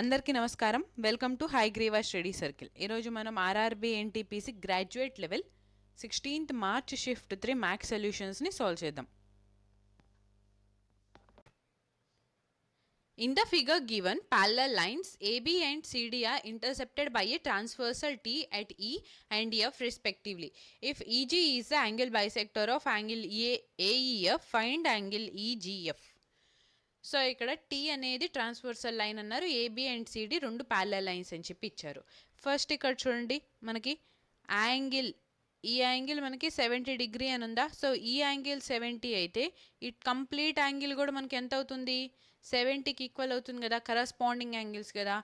అందరికీ నమస్కారం. Welcome to Hayagriva study circle. ఈరోజు మనం RRB NTPC graduate level 16th March shift 3 maths సొల్యూషన్స్ని సాల్వ్ చేద్దాం. In the figure given, parallel lines AB and CD are intercepted by a transversal T at E and F respectively. If EG is the angle bisector of angle AEF, find angle EGF. So ఇక్కడ tea అనేది transversal line అన్నారు, AB and CD రెండు parallel lines అని చెప్పి ఇచ్చారు. First ఇక్కడ చూడండి, మనకి యాంగిల్ ఈ యాంగిల్ మనకి 70 డిగ్రీ అని ఉందా. సో ఈ యాంగిల్ 70 అయితే ఈ కంప్లీట్ యాంగిల్ కూడా మనకి ఎంత అవుతుంది, 70కి ఈక్వల్ అవుతుంది కదా, కరస్పాండింగ్ యాంగిల్స్ కదా.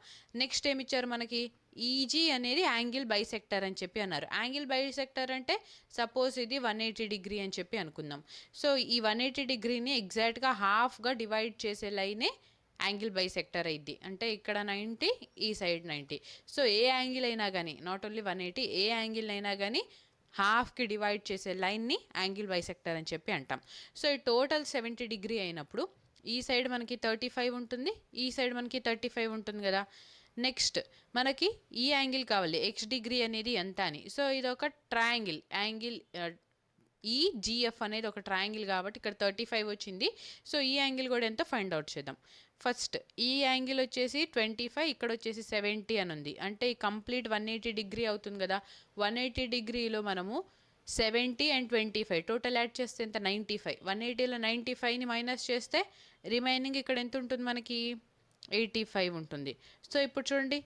నెక్స్ట్ ఏమి ఇచ్చారు మనకి, ఈజీ అనేది యాంగిల్ బైసెక్టర్ అని చెప్పి అన్నారు. యాంగిల్ బైసెక్టర్ అంటే సపోజ్ ఇది 180 డిగ్రీ అని చెప్పి అనుకుందాం. సో ఈ 180 డిగ్రీని ఎగ్జాక్ట్గా హాఫ్గా డివైడ్ చేసే లైనే యాంగిల్ బైసెక్టర్ అయింది. అంటే ఇక్కడ 90, ఈ సైడ్ 90. సో ఏ యాంగిల్ అయినా కానీ, నాట్ ఓన్లీ 180, ఏ యాంగిల్ అయినా కానీ హాఫ్కి డివైడ్ చేసే లైన్ని యాంగిల్ బైసెక్టర్ అని చెప్పి అంటాం. సో ఈ టోటల్ 70 డిగ్రీ అయినప్పుడు ఈ సైడ్ మనకి 35 ఉంటుంది, ఈ సైడ్ మనకి 35 ఉంటుంది కదా. నెక్స్ట్ మనకి ఈ యాంగిల్ కావాలి, ఎక్స్ డిగ్రీ అనేది ఎంత అని. సో ఇది ఒక ట్రయాంగిల్, యాంగిల్ ఈజిఎఫ్ అనేది ఒక ట్రయాంగిల్ కాబట్టి ఇక్కడ 35 వచ్చింది. సో ఈ యాంగిల్ కూడా ఎంత ఫైండ్ అవుట్ చేద్దాం. ఫస్ట్ ఈ యాంగిల్ వచ్చేసి 25, ఇక్కడ వచ్చేసి 70 అని ఉంది. అంటే ఈ కంప్లీట్ 180 డిగ్రీ అవుతుంది కదా. 180 డిగ్రీలో మనము 70 and 25 టోటల్ యాడ్ చేస్తే ఎంత, 95. 180లో 95ని మైనస్ చేస్తే రిమైనింగ్ ఇక్కడ ఎంత ఉంటుంది మనకి, 85 ఉంటుంది. సో ఇప్పుడు చూడండి,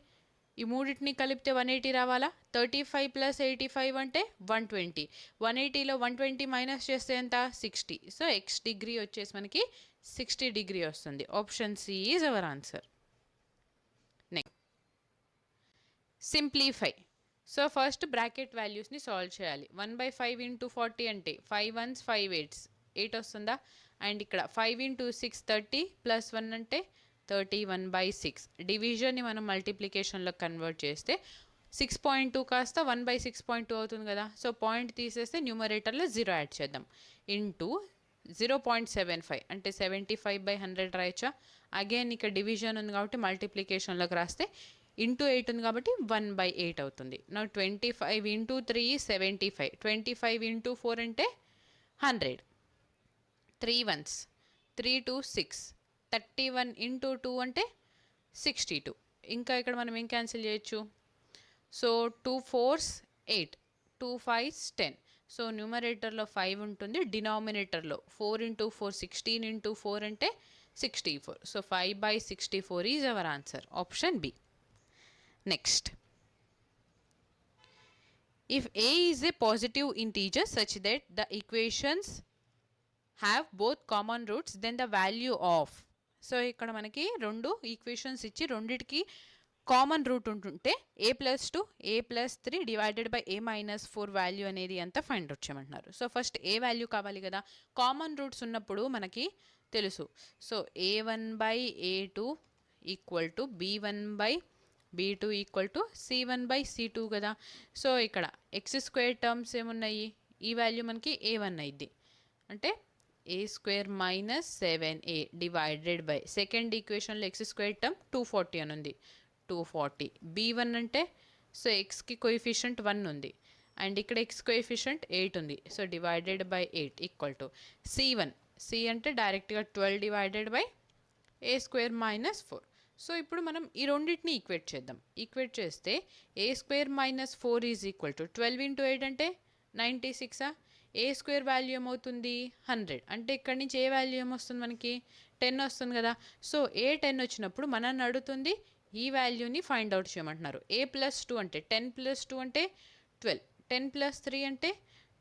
ఈ మూడింటిని కలిపితే 180 రావాలా. 35 + 85 అంటే 120. 180లో 120 మైనస్ చేస్తే ఎంత, 60. సో ఎక్స్ డిగ్రీ వచ్చేసి మనకి 60 డిగ్రీ వస్తుంది. Option C is our answer. Next simplify. So first bracket వాల్యూస్ని సాల్వ్ చేయాలి. 1/5 × 40 అంటే 5 1s 5 8s 8 వస్తుందా. అండ్ ఇక్కడ 5 × 6 30 + 1 అంటే 31/6. డివిజన్ని మనం మల్టిప్లికేషన్లో కన్వర్ట్ చేస్తే 6.2 కాస్త 1/6.2 అవుతుంది కదా. సో పాయింట్ తీసేస్తే న్యూమరేటర్లో 0 యాడ్ చేద్దాం. ఇంటూ 0.75 అంటే 75/100 రాయచ్చా. అగైన్ ఇక్కడ డివిజన్ ఉంది కాబట్టి మల్టిప్లికేషన్లోకి రాస్తే ఇంటూ 8 ఉంది కాబట్టి 1/8 అవుతుంది. నా 25 × 3 75, 25 × 4 అంటే 100. 3 1s 3 2 6, 31 × 2 అంటే 62. ఇంకా ఇక్కడ మనం ఏం క్యాన్సిల్ చేయొచ్చు. So 2 4s 8, 2 5s 10. సో న్యూమరేటర్లో 5 ఉంటుంది, డినామినేటర్లో 4 × 4 16 × 4 అంటే 64. So 5/64 is our answer. Option B. Next, if a is a positive integer such that the equations have both common roots, then the value of. So ఇక్కడ మనకి రెండు equations ఇచ్చి రెండిటికి common route ఉంటుంటే a+2 a+3 /a-4 value అనేది ఎంత find out చేయమంటున్నారు. So first ఏ value కావాలి కదా. కామన్ రూట్స్ ఉన్నప్పుడు మనకి తెలుసు. సో a1/a2 = b1/b2 = c1/c2 కదా. సో ఇక్కడ x² టర్మ్స్ ఏమున్నాయి, ఈ వాల్యూ మనకి a1 అయింది. అంటే a² - 7a / second ఈక్వేషన్లో x² term 240 అని ఉంది, 240. b1 అంటే సో ఎక్స్కి కోఎఫిషియంట్ 1 ఉంది, అండ్ ఇక్కడ ఎక్స్ కోఎఫిషియంట్ 8 ఉంది. So /8 = c1. c అంటే డైరెక్ట్గా 12 /a² - 4. సో ఇప్పుడు మనం ఈ రెండింటిని ఈక్వేట్ చేద్దాం. ఈక్వేట్ చేస్తే a² - 4 = 12 × 8 అంటే 96. a² వాల్యూ ఏమవుతుంది, 100. అంటే ఇక్కడ నుంచి ఏ వాల్యూ ఏమొస్తుంది మనకి, 10 వస్తుంది కదా. సో a10 వచ్చినప్పుడు మనల్ని అడుగుతుంది ఈ వాల్యూని ఫైండ్ అవుట్ చేయమంటున్నారు. a+2 అంటే 10 + 2 అంటే 12, 10 + 3 అంటే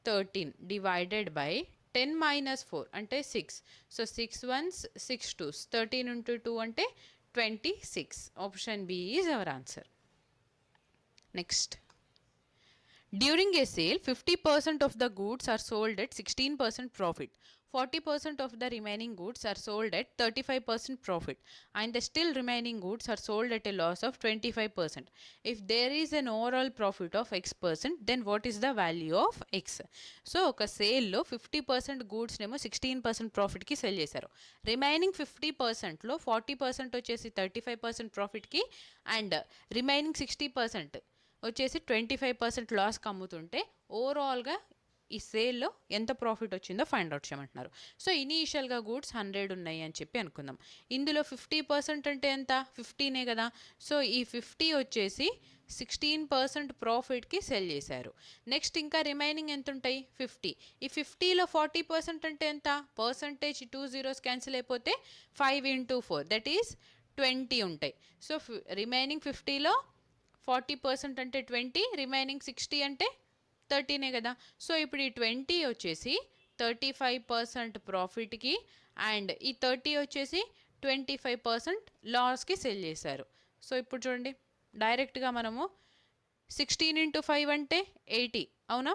13 /10 - 4 అంటే 6. సో 6 1s 6 2s 13 × 2 అంటే 26. Option B is our answer. Next, during a sale 50% of the goods are sold at 16% profit. 40% of the remaining goods are sold at 35% profit and the still remaining goods are sold at a loss of 25%. If there is an overall profit of x%, then what is the value of x? So ఒక సేల్లో 50% goods నేమో 16% ప్రాఫిట్కి cell చేశారు. Remaining 50%లో 40% వచ్చేసి 35% ప్రాఫిట్కి and remaining 60% వచ్చేసి 25% లాస్కి అమ్ముతుంటే ఓవరాల్గా ఈ సేల్లో ఎంత ప్రాఫిట్ వచ్చిందో ఫైండ్ అవుట్ చేయమంటున్నారు. సో ఇనీషియల్గా గూడ్స్ 100 ఉన్నాయి అని చెప్పి అనుకుందాం. ఇందులో 50% అంటే ఎంత? 15 కదా. సో ఈ 50 వచ్చేసి 16% ప్రాఫిట్కి సెల్ చేశారు. నెక్స్ట్ ఇంకా రిమైనింగ్ ఎంత ఉంటాయి? 50. ఈ 50లో 40% అంటే ఎంత? పర్సంటేజ్ 2 zeros క్యాన్సిల్ అయిపోతే 5 into 4 దట్ ఈస్ 20 ఉంటాయి. సో రిమైనింగ్ 50లో 40% అంటే 20, రిమైనింగ్ 60 అంటే 13 కదా. సో ఇప్పుడు ఈ 20 వచ్చేసి 35% ప్రాఫిట్కి అండ్ ఈ 30 వచ్చేసి 25% లాస్కి సెల్ చేశారు. సో ఇప్పుడు చూడండి, డైరెక్ట్గా మనము 16 into 5 అంటే 80 అవునా?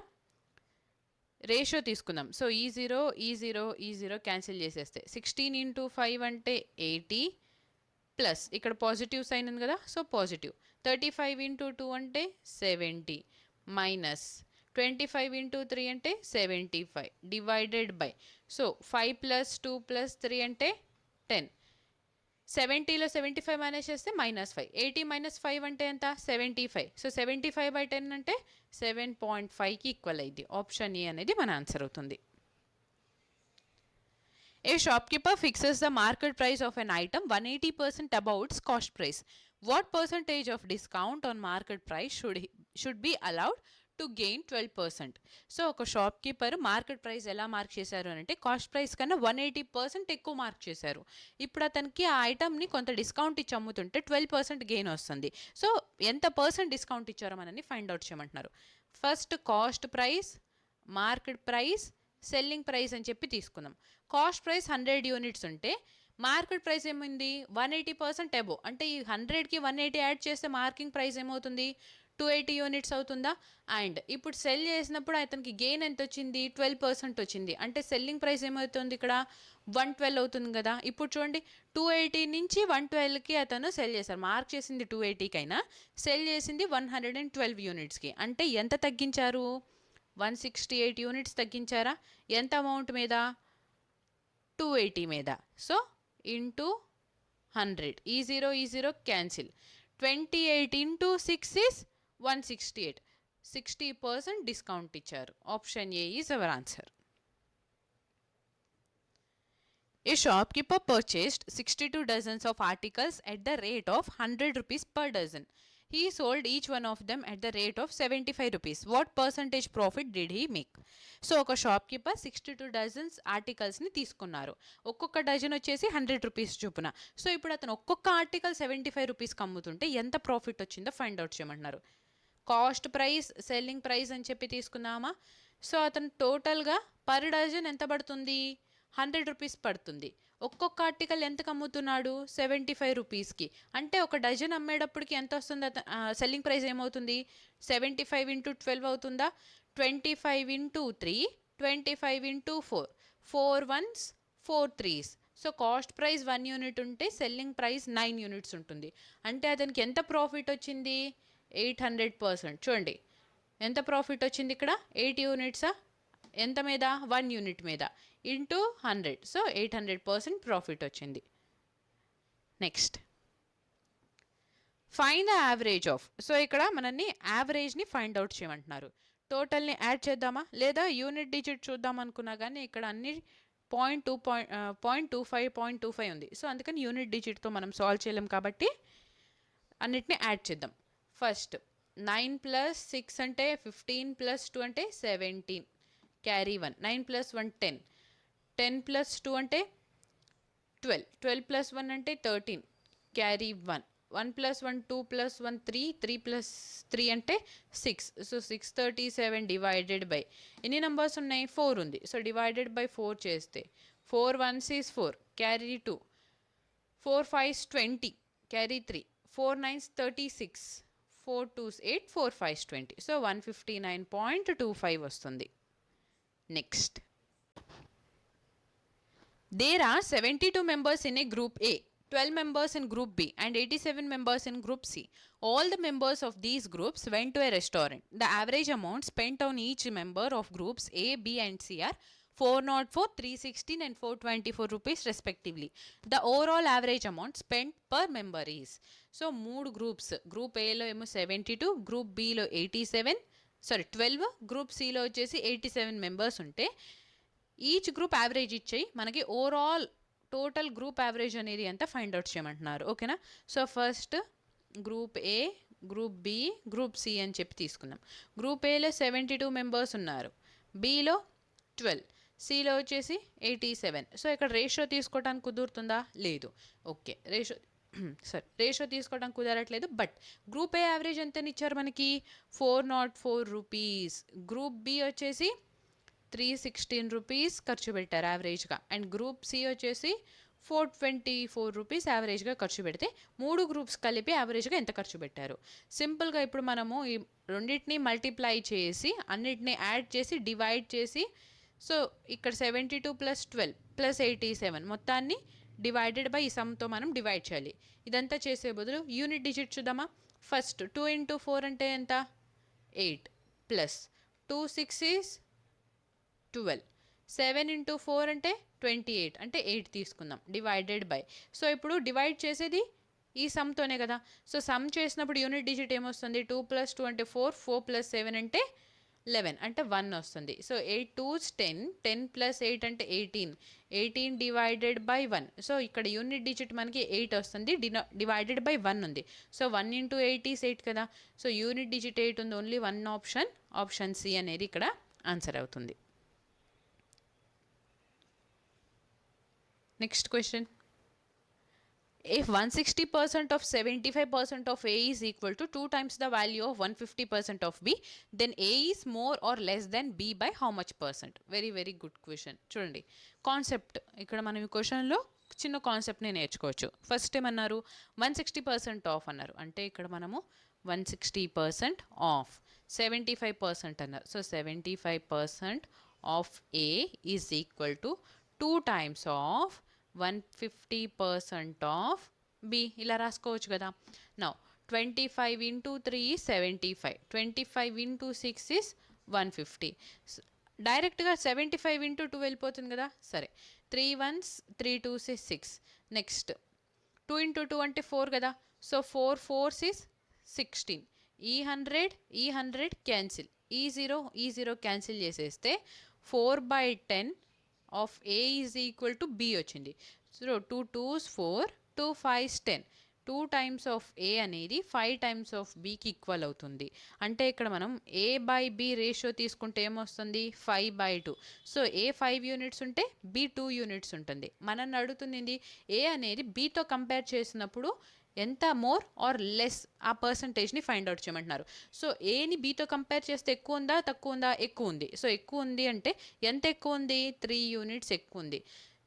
రేషియో తీసుకుందాం. సో ఈ జీరో క్యాన్సిల్ చేసేస్తే 16 into 5 అంటే 80 ప్లస్ ఇక్కడ పాజిటివ్ సైన్ ఉంది కదా, సో పాజిటివ్. 35 into 2 అంటే 70 మైనస్ 25 into 3 అంటే 75 డివైడెడ్ బై, సో 5 + 2 + 3 అంటే 10. 70లో 75 మైనస్ చేస్తే -5. 80 - 5 అంటే ఎంత? 75. సో 75/10 అంటే 7.5కి ఈక్వల్ అయింది. ఆప్షన్ ఏ అనేది మన ఆన్సర్ అవుతుంది. A shopkeeper fixes the market price of an item 180% above its cost price. What percentage of discount on market price should be allowed to gain 12%? So ఒక shop keeper market price ఎలా mark చేశారు అని అంటే cost price కన్నా 180% ఎక్కువ mark చేశారు. ఇప్పుడు అతనికి ఆ ఐటమ్ని కొంత డిస్కౌంట్ ఇచ్చి అమ్ముతుంటే 12% గెయిన్ వస్తుంది. సో ఎంత పర్సెంట్ డిస్కౌంట్ ఇచ్చారో మనని ఫైండ్ అవుట్ చేయమంటున్నారు. First cost price, market price, selling price అని చెప్పి తీసుకుందాం. కాస్ట్ ప్రైస్ 100 యూనిట్స్ ఉంటే మార్కెట్ ప్రైస్ ఏమైంది? 180% అబోవ్. అంటే ఈ 100కి 180 యాడ్ చేస్తే మార్కింగ్ ప్రైస్ ఏమవుతుంది? 280 యూనిట్స్ అవుతుందా? అండ్ ఇప్పుడు సెల్ చేసినప్పుడు అతనికి గెయిన్ ఎంత వచ్చింది? 12% వచ్చింది. అంటే సెల్లింగ్ ప్రైస్ ఏమవుతుంది ఇక్కడ? 112 అవుతుంది కదా. ఇప్పుడు చూడండి, 280 నుంచి 112కి అతను సెల్ చేశారు. మార్క్ చేసింది 280కి అయినా సెల్ చేసింది 112 యూనిట్స్కి. అంటే ఎంత తగ్గించారు? 168 యూనిట్స్ తగ్గించారా? ఎంత అమౌంట్ మీద? 280 మీద. సో ఇంటూ 100, ఈ zero cancel. 28 into 6 is 168. 60% discount ఇచ్చారు. Option A is our answer. A shopkeeper purchased 62 dozens of articles at the rate of 100 rupees per dozen. He sold each one of them at the rate of 75 rupees. What percentage profit did he make? So ఒక shop keeper 62 dozens ఆర్టికల్స్ని తీసుకున్నారు. ఒక్కొక్క dozen వచ్చేసి 100 rupees చొప్పున. So ఇప్పుడు అతను ఒక్కొక్క article 75 రూపీస్కి అమ్ముతుంటే ఎంత ప్రాఫిట్ వచ్చిందో ఫైండ్ అవుట్ చేయమంటున్నారు. కాస్ట్ ప్రైస్, సెల్లింగ్ ప్రైస్ అని చెప్పి తీసుకుందామా? సో అతను టోటల్గా పర్ డజన్ ఎంత పడుతుంది? 100 రూపీస్ పడుతుంది. ఒక్కొక్క ఆర్టికల్ ఎంతకు అమ్ముతున్నాడు? 75 రూపీస్కి. అంటే ఒక డజన్ అమ్మేటప్పటికి ఎంత వస్తుంది? సెల్లింగ్ ప్రైస్ ఏమవుతుంది? 75 into 12 అవుతుందా? 25 into 3, 25 into 4, 4 ones 4 threes. So cost price 1 unit ఉంటే సెల్లింగ్ ప్రైస్ 9 యూనిట్స్ ఉంటుంది. అంటే అతనికి ఎంత ప్రాఫిట్ వచ్చింది? 800%. చూడండి ఎంత ప్రాఫిట్ వచ్చింది ఇక్కడ? 8 యూనిట్సా? ఎంత మీద? 1 యూనిట్ మీద ఇంటూ 100. సో 800% ప్రాఫిట్ వచ్చింది. Next find the average of. So ఇక్కడ మనల్ని యావరేజ్ని ఫైండ్ అవుట్ చేయమంటున్నారు. టోటల్ని యాడ్ చేద్దామా, లేదా యూనిట్ డిజిట్ చూద్దాం అనుకున్నా కానీ ఇక్కడ అన్ని 0.25 ఉంది. సో అందుకని యూనిట్ డిజిట్తో మనం సాల్వ్ చేయలేం కాబట్టి అన్నిటిని యాడ్ చేద్దాం. ఫస్ట్ 9 + 6 అంటే 15 + 2 అంటే 17, క్యారీ 1. 9 + 1 10, 10 + 2 అంటే 12, 12 + 1 అంటే 13, క్యారీ 1. 1 + 1 2 + 1 3, 3 + 3 అంటే 6. సో 637 డివైడెడ్ బై ఎన్ని నెంబర్స్ ఉన్నాయి? 4 ఉంది. సో డివైడెడ్ బై 4 చేస్తే 4 1s is 4, carry 2, 4 5s 20, carry 3, 4 9s 36, 4 2s 8, 4 5s 20. So 159.25 వస్తుంది. Next There are 72 members in a group A, 12 members in group B, and 87 members in group C. All the members of these groups went to a restaurant. The average amount spent on each member of groups A, B, and C are 404, 316 and 424 rupees respectively. The overall average amount spent per member is. So, మూడు groups, group ఏలో ఏమో 72, group below 87, 12, group సిలో వచ్చేసి 87 members ఉంటే each group average ఇచ్చేయి మనకి overall total group average అనేది ఎంత ఫైండ్ అవుట్ చేయమంటున్నారు. ఓకేనా. So first group A, group B, group C అని చెప్పి తీసుకుందాం. గ్రూప్ ఏలో 72 మెంబర్స్ ఉన్నారు, బిలో 12, సిలో వచ్చేసి 87. సో ఇక్కడ రేషియో తీసుకోవడానికి కుదురుతుందా? లేదు. ఓకే, రేషియో తీసుకోవడానికి కుదరట్లేదు. బట్ గ్రూప్ ఏ యావరేజ్ ఎంత ఇచ్చారు మనకి? 404 రూపీస్. గ్రూప్ బి వచ్చేసి 316 రూపీస్ ఖర్చు పెట్టారు యావరేజ్గా. అండ్ గ్రూప్ సి వచ్చేసి 424 రూపీస్ యావరేజ్గా ఖర్చు పెడితే మూడు గ్రూప్స్ కలిపి యావరేజ్గా ఎంత ఖర్చు పెట్టారు? సింపుల్గా ఇప్పుడు మనము ఈ రెండింటిని మల్టిప్లై చేసి అన్నిటిని యాడ్ చేసి డివైడ్ చేసి, సో ఇక్కడ 72 + 12 + 87 మొత్తాన్ని డివైడెడ్ బై ఈ సమ్తో మనం డివైడ్ చేయాలి. ఇదంతా చేసే బదులు యూనిట్ డిజిట్ చూద్దామా? ఫస్ట్ 2 × 4 అంటే ఎంత? 8 ప్లస్ 2 6 ఈజ్ 12, 7 × 4 అంటే 28, అంటే 8 తీసుకుందాం డివైడెడ్ బై. సో ఇప్పుడు డివైడ్ చేసేది ఈ సమ్తోనే కదా. సో సమ్ చేసినప్పుడు యూనిట్ డిజిట్ ఏమొస్తుంది? 2 + 2 అంటే 4, 4 + 7 అంటే 11, అంటే 1 వస్తుంది. సో 8 2s 10, 10 + 8 అంటే 18, 18 డివైడెడ్ బై 1. సో ఇక్కడ యూనిట్ డిజిట్ మనకి 8 వస్తుంది, డివైడెడ్ బై 1 ఉంది. సో 1 × 8 ఈస్ 8 కదా. సో యూనిట్ డిజిట్ 8 ఉంది, ఓన్లీ 1 ఆప్షన్, ఆప్షన్ సి అనేది ఇక్కడ ఆన్సర్ అవుతుంది. Next question. If 160% of 75% of A is equal to 2 times the value of 150% of B, then A is more or less than B by how much percent? Very very good question. చూడండి concept ఇక్కడ మనం ఈ క్వశ్చన్లో చిన్న కాన్సెప్ట్ని నేర్చుకోవచ్చు. First ఏమన్నారు? 160% of అన్నారు. అంటే ఇక్కడ మనము 160% ఆఫ్ 75% అన్నారు. So 75% of A is equal to 2 times of 150% of B. ఇలా రాసుకోవచ్చు కదా. Now 25 × 3 is 75, 25 × 6 is 150. డైరెక్ట్గా 75 × 2 వెళ్ళిపోతుంది కదా. సరే, 3 1s 3 2s is 6. నెక్స్ట్ 2 × 2 అంటే 4 కదా. So 4 4s is 16. ఈ 100 క్యాన్సిల్, ఈ 0 క్యాన్సిల్ చేసేస్తే 4/10 of A is equal to B వచ్చింది. So 2 2s 4, 2 5s 10. 2 times of A అనేది 5 టైమ్స్ ఆఫ్ Bకి ఈక్వల్ అవుతుంది. అంటే ఇక్కడ మనం A/B రేషియో తీసుకుంటే ఏమొస్తుంది? 5/2. సో A 5 యూనిట్స్ ఉంటే B 2 యూనిట్స్ ఉంటుంది. మనల్ని అడుగుతుంది A అనేది Bతో కంపేర్ చేసినప్పుడు ఎంత మోర్ ఆర్ లెస్ ఆ పర్సంటేజ్ని ఫైండ్ అవుట్ చేయమంటున్నారు. సో ఏని బీతో కంపేర్ చేస్తే ఎక్కువ ఉందా తక్కువ ఉందా? ఎక్కువ ఉంది. సో ఎక్కువ ఉంది అంటే ఎంత ఎక్కువ ఉంది? 3 యూనిట్స్ ఎక్కువ ఉంది.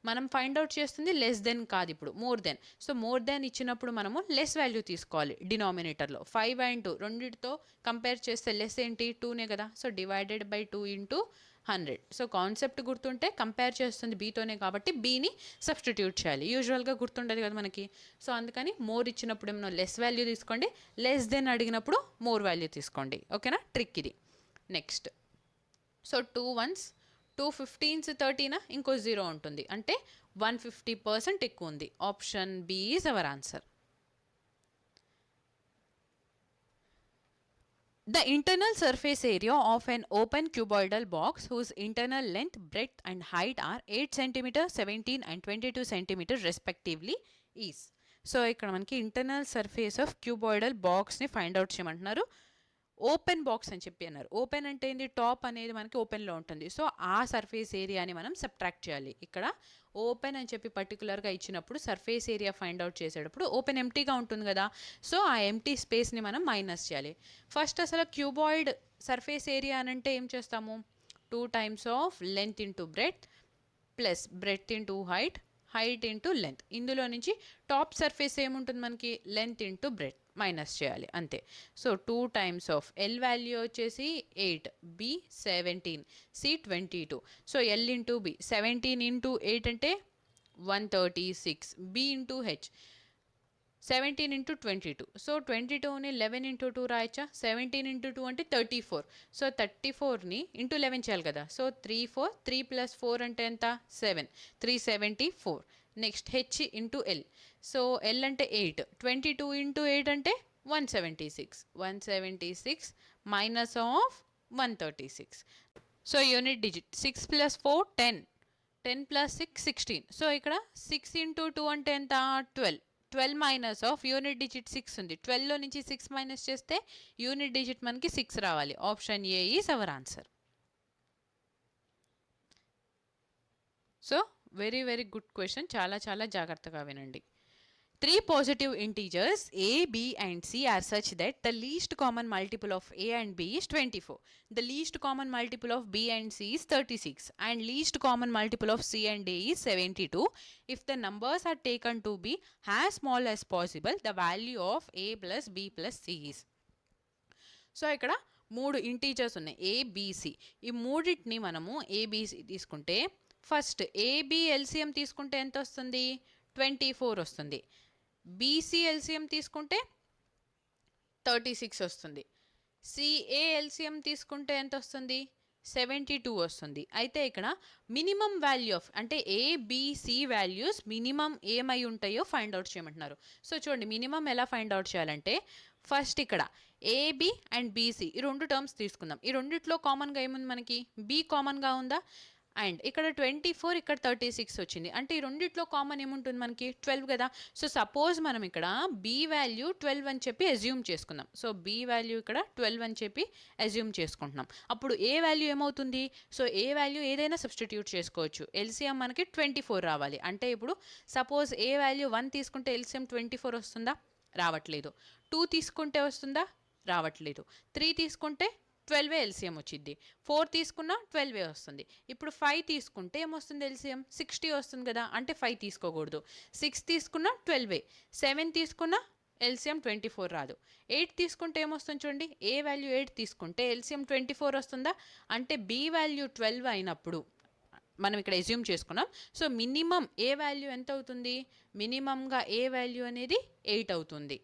మనం ఫైండ్ అవుట్ చేస్తుంది లెస్ దెన్ కాదు, ఇప్పుడు more than. So more than ఇచ్చినప్పుడు మనము లెస్ వాల్యూ తీసుకోవాలి డినామినేటర్లో. 5 and 2 రెండింటితో కంపేర్ చేస్తే లెస్ ఏంటి? 2నే కదా. So divided by 2 × 100. So concept గుర్తుంటే కంపేర్ చేస్తుంది బీతోనే కాబట్టి బీని సబ్స్టిట్యూట్ చేయాలి. యూజువల్గా గుర్తుండదు కదా మనకి. సో అందుకని మోర్ ఇచ్చినప్పుడు ఏమో లెస్ వాల్యూ తీసుకోండి, లెస్ దెన్ అడిగినప్పుడు మోర్ వాల్యూ తీసుకోండి. ఓకేనా, ట్రిక్ ఇది. నెక్స్ట్, సో 2 1s 2 15s 13, ఇంకో 0 ఉంటుంది, అంటే 150% ఎక్కువ ఉంది. Option B is our answer. The internal surface area of an open cuboidal box whose internal length, breadth and height are 8 cm, 17 and 22 cm respectively is. సో ఇక్కడ మనకి internal surface of cuboidal బాక్స్ని find out చేయమంటున్నారు. Open box అని చెప్పి అన్నారు. Open అంటే ఏంటి? టాప్ అనేది మనకి ఓపెన్లో ఉంటుంది. సో ఆ సర్ఫేస్ ఏరియాని మనం సబ్ట్రాక్ట్ చేయాలి. ఇక్కడ ఓపెన్ అని చెప్పి పర్టికులర్గా ఇచ్చినప్పుడు సర్ఫేస్ ఏరియా ఫైండ్ అవుట్ చేసేటప్పుడు ఓపెన్ ఎంటీగా ఉంటుంది కదా. సో ఆ ఎంటీ స్పేస్ని మనం మైనస్ చేయాలి. ఫస్ట్ అసలు క్యూబాయిడ్ సర్ఫేస్ ఏరియా అని అంటే ఏం చేస్తాము? 2 times of length into breadth plus breadth into height, height into length. ఇందులో నుంచి టాప్ సర్ఫేస్ ఏముంటుంది మనకి? లెంత్ ఇంటూ బ్రెడ్త్ మైనస్ చేయాలి అంతే. So 2 times of L value వచ్చేసి 8, B 17, C 22. So L into B 17 × 8 అంటే 136. B into H 17 into 22. So 22ని 11 into 2 రాయచ్చా? 17 into 2 అంటే 34. సో 34ని ఇంటూ 11 చేయాలి కదా. సో 3 ప్లస్ 4 అంటే ఎంత? 7. 374. Next H into L. So L అంటే 8. 22 ఇంటూ 8 అంటే 176. 176 minus of 136. So unit digit 6 plus 4 10. 10 plus 6 16. So ఇక్కడ 6 ఇంటూ 2 అంటే ఎంత? 12. 12 మైనస్ ఆఫ్ యూనిట్ డిజిట్ 6 ఉంది. 12లో నుంచి 6 మైనస్ చేస్తే యూనిట్ డిజిట్ మనకి 6 రావాలి. Option A is our answer. So very very good question. చాలా చాలా జాగ్రత్తగా వినండి. 3 positive integers a, b and c are such that the least common multiple of a and b is 24. The least common multiple of b and c is 36 and least common multiple of c and a is 72. If the numbers are taken to be as small as possible, the value of a plus b plus c is. సో ఇక్కడ 3 integers ఉన్నాయి ABC. ఈ మూడింటిని మనము ABC తీసుకుంటే first AB LCM తీసుకుంటే ఎంత వస్తుంది? 24 వస్తుంది. బీసీ ఎల్సిఎం తీసుకుంటే 36 వస్తుంది. సిఏ ఎల్సిఎం తీసుకుంటే ఎంత వస్తుంది? 72 వస్తుంది. అయితే ఇక్కడ మినిమం వాల్యూ ఆఫ్ అంటే ఏబిసి వాల్యూస్ మినిమం ఏమై ఉంటాయో ఫైండ్ అవుట్ చేయమంటున్నారు. సో చూడండి మినిమం ఎలా ఫైండ్ అవుట్ చేయాలంటే ఫస్ట్ ఇక్కడ ఏబి అండ్ బీసీ ఈ రెండు టర్మ్స్ తీసుకుందాం. ఈ రెండిట్లో కామన్గా ఏముంది మనకి? బి కామన్గా ఉందా? అండ్ ఇక్కడ 24 ఇక్కడ 36 వచ్చింది. అంటే ఈ రెండిట్లో కామన్ ఏముంటుంది మనకి? 12 కదా. సో సపోజ్ మనం ఇక్కడ బి వాల్యూ 12 అని చెప్పి అజ్యూమ్ చేసుకుందాం. సో బి వాల్యూ ఇక్కడ 12 అని చెప్పి అజ్యూమ్ చేసుకుంటున్నాం. అప్పుడు ఏ వాల్యూ ఏమవుతుంది? సో ఏ వాల్యూ ఏదైనా సబ్స్టిట్యూట్ చేసుకోవచ్చు. ఎల్సిఎం మనకి 24 రావాలి. అంటే ఇప్పుడు సపోజ్ ఏ వాల్యూ 1 తీసుకుంటే ఎల్సిఎం 24 వస్తుందా? రావట్లేదు. 2 తీసుకుంటే వస్తుందా? రావట్లేదు. 3 తీసుకుంటే 12 ఎల్సిఎం వచ్చింది. 4 తీసుకున్నా 12 వస్తుంది. ఇప్పుడు 5 తీసుకుంటే ఏమొస్తుంది? ఎల్సిఎం 60 వస్తుంది కదా. అంటే 5 తీసుకోకూడదు. 6 తీసుకున్నా 12. 7 తీసుకున్నా ఎల్సిఎం 24 రాదు. 8 తీసుకుంటే ఏమొస్తుంది చూడండి. ఏ వాల్యూ 8 తీసుకుంటే ఎల్సిఎం 24 వస్తుందా? అంటే బి వాల్యూ 12 అయినప్పుడు మనం ఇక్కడ ఎజ్యూమ్ చేసుకున్నాం. సో మినిమం ఏ వాల్యూ ఎంత అవుతుంది? మినిమంగా ఏ వాల్యూ అనేది 8 అవుతుంది.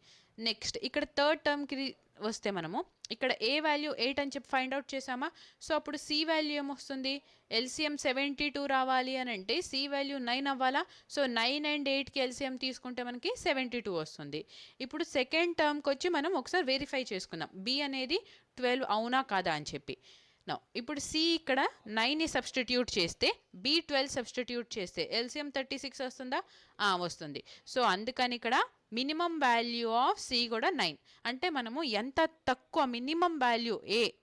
నెక్స్ట్ ఇక్కడ థర్డ్ టర్మ్కి వస్తే మనము ఇక్కడ ఏ వాల్యూ 8 అని చెప్పి ఫైండ్ అవుట్ చేసామా? సో అప్పుడు సి వాల్యూ ఏమొస్తుంది? ఎల్సిఎం 72 రావాలి అని అంటే సి వాల్యూ 9 అవ్వాలా? సో 9 అండ్ 8కి ఎల్సిఎం తీసుకుంటే మనకి 72 వస్తుంది. ఇప్పుడు సెకండ్ టర్మ్కి వచ్చి మనం ఒకసారి వెరిఫై చేసుకుందాం బి అనేది 12 అవునా కాదా అని చెప్పి. ఇప్పుడు సి ఇక్కడ 9ని సబ్స్టిట్యూట్ చేస్తే బి 12 సబ్స్టిట్యూట్ చేస్తే ఎల్సిఎం 36 వస్తుందా? వస్తుంది. సో అందుకని ఇక్కడ మినిమం వాల్యూ ఆఫ్ సి కూడా 9. అంటే మనము ఎంత తక్కువ మినిమం వాల్యూ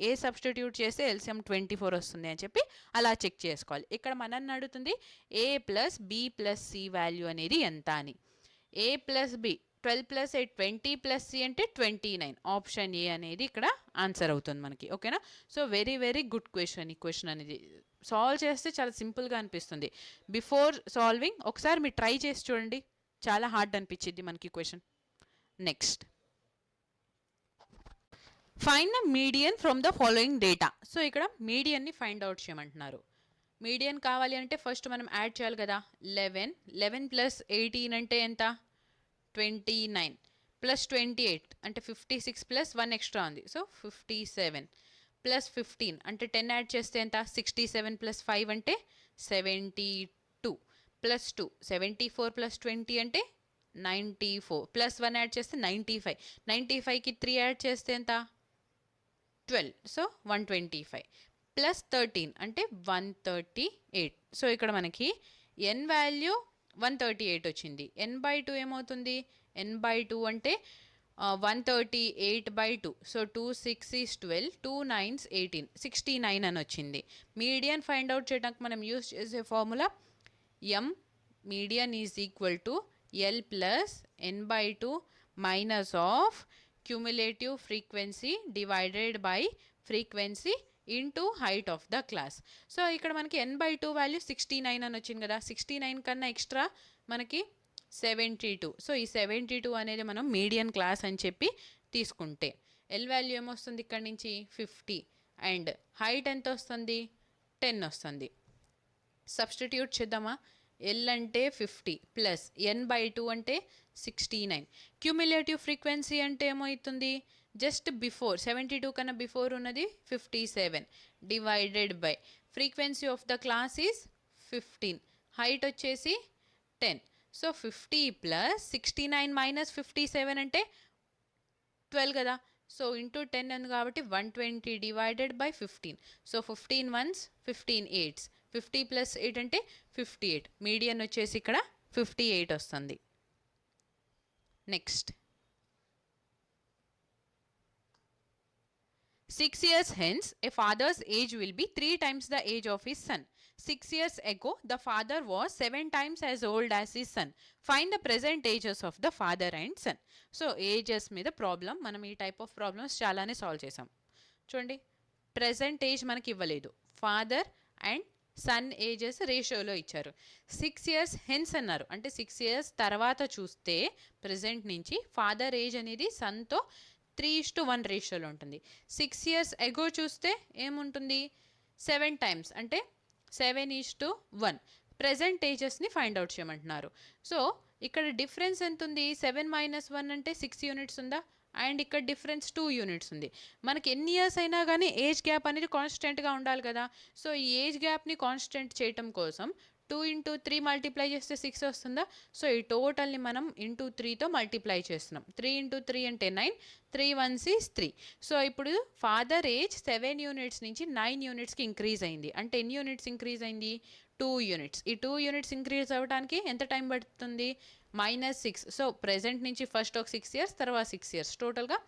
ఏ సబ్స్టిట్యూట్ చేస్తే ఎల్సిఎం 24 వస్తుంది అని చెప్పి అలా చెక్ చేసుకోవాలి. ఇక్కడ మనల్ని అడుగుతుంది A plus B plus C value అనేది ఎంత అని. A plus B 12 plus 8 20 plus C అంటే 29. ఆప్షన్ ఏ అనేది ఇక్కడ ఆన్సర్ అవుతుంది మనకి. ఓకేనా. So very very good question. ఈ క్వశ్చన్ అనేది సాల్వ్ చేస్తే చాలా సింపుల్గా అనిపిస్తుంది. బిఫోర్ సాల్వింగ్ ఒకసారి మీరు ట్రై చేసి చూడండి. చాలా హార్డ్ అనిపించింది మనకి question. Next find the median from the following data. So ఇక్కడ మీడియన్ని ఫైండ్ అవుట్ చేయమంటున్నారు. మీడియన్ కావాలి అంటే ఫస్ట్ మనం యాడ్ చేయాలి కదా. 11 ప్లస్ 18 అంటే ఎంత? 29 ప్లస్ 28 అంటే 56 ప్లస్ 1 ఎక్స్ట్రా ఉంది. సో 57 ప్లస్ 15 అంటే 10 యాడ్ చేస్తే ఎంత? 67 ప్లస్ 5 అంటే 72 ప్లస్ 2 74 ప్లస్ 20 అంటే 94 ప్లస్ 1 యాడ్ చేస్తే 95. 95కి 3 యాడ్ చేస్తే ఎంత? 12. సో 125 ప్లస్ 13 అంటే 138. సో ఇక్కడ మనకి ఎన్ వాల్యూ 138 వచ్చింది. ఎన్ బై 2 ఏమవుతుంది? ఎన్ బై 2 అంటే 138/2. సో 2 6 is 12, 2 9s 18, 69 అని వచ్చింది. మీడియన్ ఫైండ్ అవుట్ చేయడానికి మనం యూస్ చేసే formula M median is equal to L plus N by 2 minus of cumulative frequency divided by frequency into height of the class. So ఇక్కడ మనకి ఎన్ by 2 value 69 అని వచ్చింది కదా. 69 కన్నా ఎక్స్ట్రా మనకి 72. సో ఈ 72 అనేది మనం మీడియన్ క్లాస్ అని చెప్పి తీసుకుంటే ఎల్ వాల్యూ ఏమొస్తుంది ఇక్కడ నుంచి? 50 అండ్ హైట్ ఎంత వస్తుంది? 10 వస్తుంది. సబ్స్టిట్యూట్ చేద్దామా? ఎల్ అంటే 50 ప్లస్ n/2 అంటే 69. క్యూములేటివ్ ఫ్రీక్వెన్సీ అంటే ఏమవుతుంది, జస్ట్ బిఫోర్ 72 కన్నా బిఫోర్ ఉన్నది 57 divided by frequency of the class is 15, height వచ్చేసి 10. సో 50 ప్లస్ 69 మైనస్ 57 అంటే 12 కదా. సో ఇంటూ 10 ఉంది కాబట్టి 120 divided by 15. So 15 1s 15 8s, 50 plus 8 అంటే 58. మీడియన్ వచ్చేసి ఇక్కడ 58 వస్తుంది. Next 6 years hence, a father's age will be 3 times the age of his son. 6 years ago, the father was 7 times as old as his son. Find the present ages of the father and son. So, ages మీద problem, మనం ఈ type of problems చాలానే solve చేసాం. చూడండి, present age మనకి ఇవ్వలేదు, father and sun ages రేషియోలో ఇచ్చారు. 6 years హెన్స్ అన్నారు, అంటే 6 years తర్వాత చూస్తే ప్రెజెంట్ నుంచి ఫాదర్ ఏజ్ అనేది సన్తో 3:1 రేషియోలో ఉంటుంది. 6 years ఎగో చూస్తే ఏముంటుంది, 7 times అంటే 7:1. ప్రెజెంట్ ఏజెస్ని ఫైండ్ అవుట్ చేయమంటున్నారు. సో ఇక్కడ డిఫరెన్స్ ఎంత ఉంది, 7 - 1 అంటే 6 units ఉందా, అండ్ ఇక్కడ డిఫరెన్స్ 2 units ఉంది. మనకి ఎన్ని ఇయర్స్ అయినా కానీ ఏజ్ గ్యాప్ అనేది కాన్స్టెంట్గా ఉండాలి కదా. సో ఈ ఏజ్ గ్యాప్ని కాన్స్టెంట్ చేయటం కోసం 2 into 3 మల్టిప్లై చేస్తే 6 వస్తుందా. సో ఈ టోటల్ని మనం ఇంటూ 3తో మల్టిప్లై చేస్తున్నాం. 3 into 3 అంటే 9, 3 1s is 3. సో ఇప్పుడు ఫాదర్ ఏజ్ 7 units నుంచి 9 unitsకి ఇంక్రీజ్ అయింది. అంటే ఎన్ని యూనిట్స్ ఇంక్రీజ్ అయింది, 2 units. ఈ 2 units ఇంక్రీజ్ అవ్వడానికి ఎంత టైం పడుతుంది, -6. సో ప్రెజెంట్ నుంచి ఫస్ట్ ఒక 6 years, తర్వాత 6 years, టోటల్గా